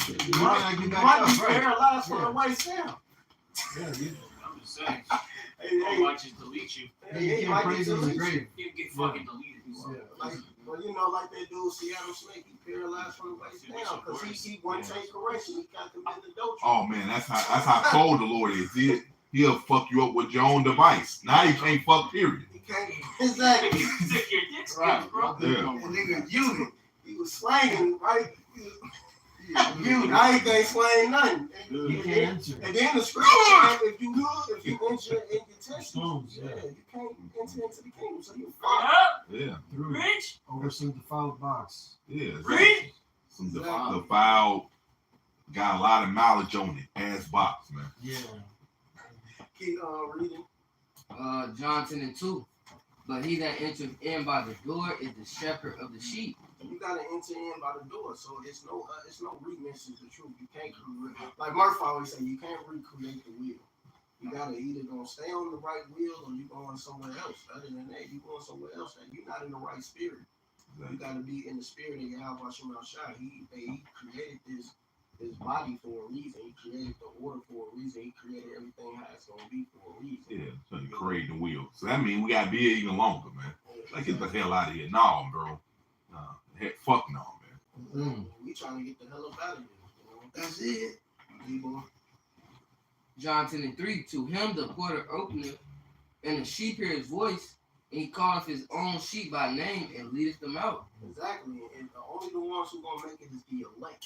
You might be paralyzed from the waist down. Yeah, you, I'm saying. Hey, Or hey, might just delete you. He hey, can't might praise get him in the deleted. grave. You get fucking deleted. Yeah. Like, well, you know, like that dude Seattle Snake, he paralyzed from the waist down because he wouldn't take correction. He got committed adultery. Oh man, that's how cold the Lord is. He'll fuck you up with your own device. Now you can't fuck. Period. He can't exactly. Stick your dick skills, Right. bro. Yeah. And nigga, unit. He was slanging, right? Unit. Now he can't slang nothing. He can't enter. And then the scripture said if you enter in your testimonies, Stones, yeah, yeah. you can't enter into the kingdom. So you Yeah, fuck. Yeah. Through rich, over some defiled box. Yeah. rich. Some defiled. Got a lot of mileage on it. Ass box, man. Yeah. Keep reading. John 10 and 2. But he that entereth in by the door is the shepherd of the sheep. You gotta enter in by the door, so it's no remix is the truth. You can't like Murph always say, you can't recreate the wheel. You gotta either gonna stay on the right wheel or you going somewhere else. Other than that, you going somewhere else that you're not in the right spirit. You gotta be in the spirit of Yahweh Shem Shai. He created this body for a reason. He created the order for a reason. He created everything how it's gonna be for a reason. Yeah. So you create the wheel. So that means we gotta be here even longer, man. Like get the hell out of here. No, bro. Heck, fuck no, man. We trying to get the hell up out of here. You know? That's it. People. John 10 and 3. To him the porter openeth, and the sheep hear his voice, and he calleth his own sheep by name and leadeth them out. Exactly, and only the ones who gonna make it is the elect.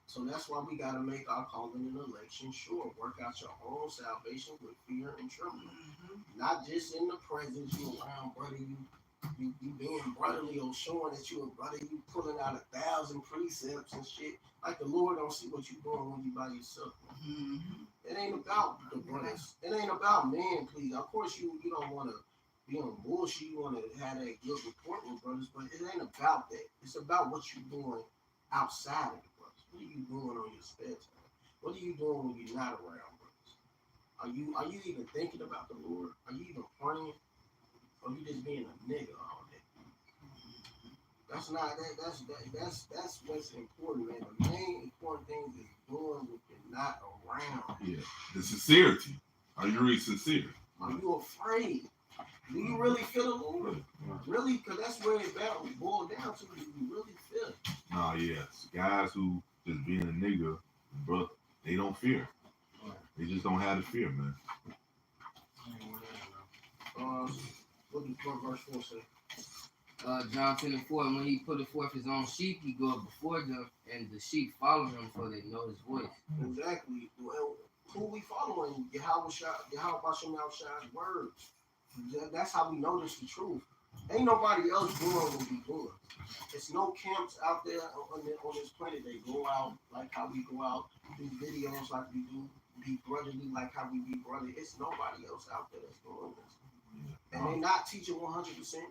So that's why we gotta make our calling and election sure. Work out your own salvation with fear and trembling, not just in the presence you around, brother. You being brotherly or showing that you a brother. You pulling out 1,000 precepts and shit. Like the Lord don't see what you doing when you by yourself. It ain't about the brothers. It ain't about man, please. Of course, you don't want to be on bullshit. You want to have that good report with brothers, but it ain't about that. It's about what you're doing outside of the brothers. What are you doing on your spare time? What are you doing when you're not around brothers? Are you even thinking about the Lord? Are you even praying? Or you just being a nigga all day? That's not that. That's what's important, man. The main important thing is doing when you're not around. Yeah. The sincerity. Are you really sincere? Are you afraid? Do you really feel the Lord? Really? Because that's where it boils down to. Do you really feel it? Nah, yes. Guys who just being a nigga, bro, they don't fear. They just don't have the fear, man. What does verse 4 say? John 10 and 4. And when he putteth forth his own sheep, he goeth before them, and the sheep follow him, for they know his voice. Exactly. Well, who we following? Yahweh Shem Shai's words. That's how we notice the truth. Ain't nobody else doing what we doing. It's no camps out there on this planet. They go out like how we go out, do videos like we do, be brotherly like how we be brotherly. It's nobody else out there that's doing this. And they're not teaching 100%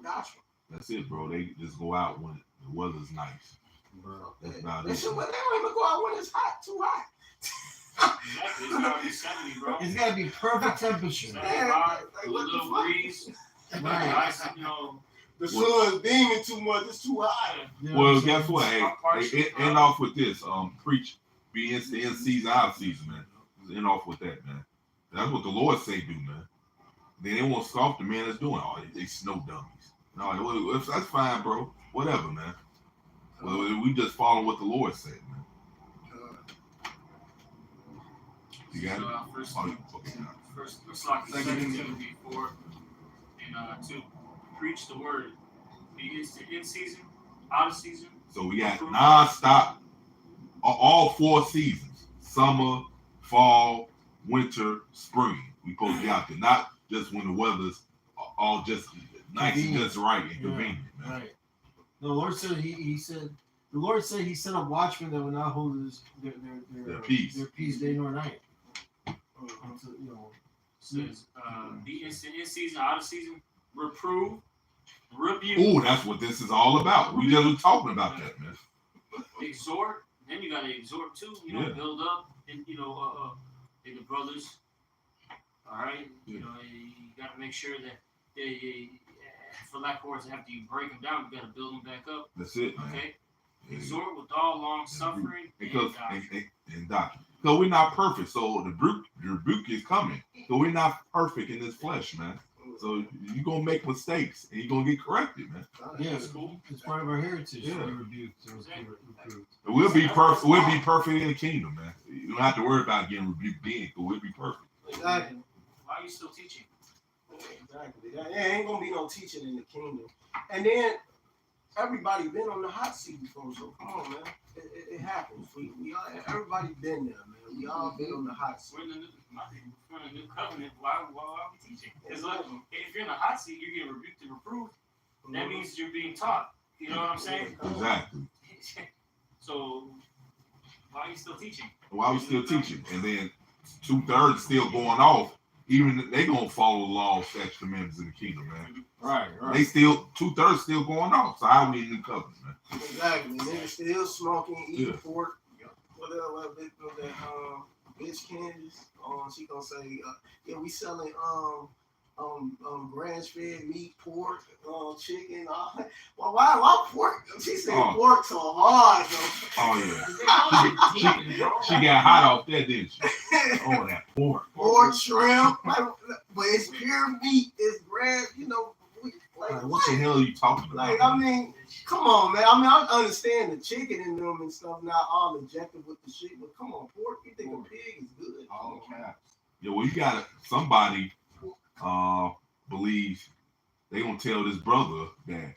doctrine. That's it, bro. They just go out when the weather's nice. Bro. That's about They it. don't even go out when it's hot, too hot. Exactly. It's gotta be 70, bro. It's gotta be perfect temperature. 75, Like, a what the little fuck? breeze. Right. Nice, you know. The sun's beaming too much. It's too hot. You know Well, what I'm guess saying? what? Hey, end off with this. Preach, be in season, out of season, man. Just end off with that, man. That's what the Lord say, do, man. Then they won't scoff the man that's doing all they snow dummies. No, that's fine, bro. Whatever, man. Well, we just follow what the Lord said, man. You got it? First, Oh, okay. first like 2 Timothy 4 and 2. Preach the word. Be in season, out of season. So we got non-stop, all 4 seasons: summer, fall, winter, spring. We supposed to be out there, not just when the weather's all just nice and just right and convenient, man. Right. The Lord said he said the Lord said he sent up watchmen that would not hold their peace. Their peace day nor night. So, you know, Says, be in season, out of season, reprove, rebuke, Ooh, that's what this is all about. We just were talking about that, man. exhort. Then you gotta exhort too. You know, Yeah. build up, and the brothers. All right. You know, you gotta make sure that for lack of words, after you break them down, you gotta build them back up. That's it, man. Okay. Yeah. Exhort with all long suffering Because and doctrine. and doctrine. So we're not perfect. So the rebuke is coming. So we're not perfect in this flesh, man. So you're gonna make mistakes and you're gonna get corrected, man. Yeah, it's part of our heritage. Yeah. To be rebuked and reproved. We'll be perfect. We'll be perfect in the kingdom, man. You don't have to worry about getting rebuked then, but we'll be perfect. Exactly. Why are you still teaching? Exactly. There ain't gonna be no teaching in the kingdom. And then everybody been on the hot seat before, so come on, man. It happens. We all, everybody been there, man. We all been on the hot seat. We're in the new covenant. Why are we teaching? Because look, if you're in the hot seat, you're getting rebuked and reproved. That means you're being taught. You know what I'm saying? Exactly. So why are you still teaching? Why we still teaching? And then 2/3 still going off. Even they gonna follow the law, statutes, commandments in the kingdom, man. Right. They still 2/3 still going off. So how we in the new covenant, man? Exactly. Niggas still smoking, eating Yeah. pork. What that bitch Candace? She gonna say, yeah, we selling grass fed meat, pork, chicken. Well, why pork? She said pork so hard though. Oh yeah. She got hot off that, didn't she? Oh, that pork. Pork, shrimp, but it's pure meat. It's grass, you know. Like, what the hell are you talking about? Like, I mean, come on, man. I mean, I understand the chicken in them and stuff, not all injected with the shit, but come on, pork, you think a pig is good? All caps. Yeah, well, you got somebody believes they gonna tell this brother that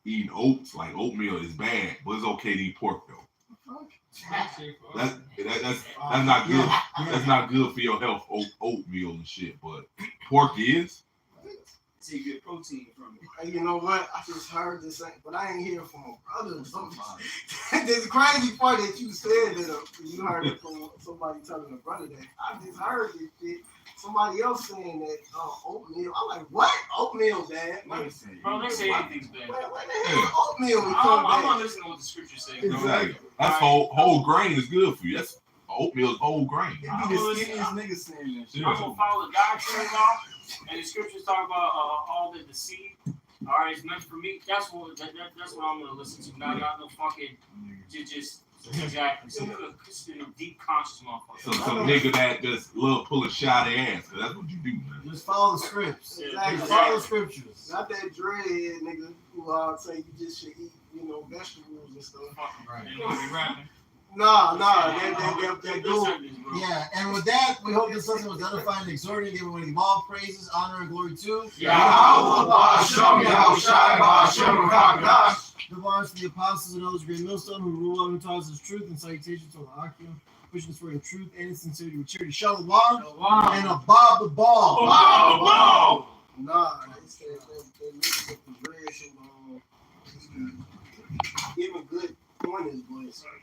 eating oats, like oatmeal, is bad, but it's okay to eat pork though. That's not good. That's not good for your health. Oatmeal and shit, but pork is. So you get protein from it. And you know what? I just heard this, but I ain't hear from a brother. This crazy part that you said that you heard it from somebody telling a brother that. I just heard this shit. Somebody else saying that oatmeal. I'm like, what? Oatmeal bad? Bro, they say anything's bad. What the hell? Oatmeal become I'm bad? gonna listen to what the scriptures say. Exactly. That's whole grain is good for you. That's oatmeal is whole grain. I'm The gonna skinniest niggas saying that shit. I'm gonna follow the doctrine law, and the scriptures talk about all the seed. All right, it's meant for meat. That's what I'm gonna listen to. Not no fucking just exactly some deep conscious motherfucker. Some nigga that just love pulling shot of ass. That's what you do, man. Just follow the scripts. Exactly. Just follow the scriptures. Not that dreadhead nigga who say you just should eat, vegetables and stuff. Right. You know, be rapping. Nah, that dude. Yeah, and with that, we hope this lesson was edifying and exhorting, giving all praises, honor, and glory to Yeah. Give honor to the apostles and others, great millstone, who rule and taught us truth, and salutations to the Akim, pushing us for in truth and in sincerity with charity. Shalom and a bob the ball. Nah, they said that nigga with the dread should give a good pointers, but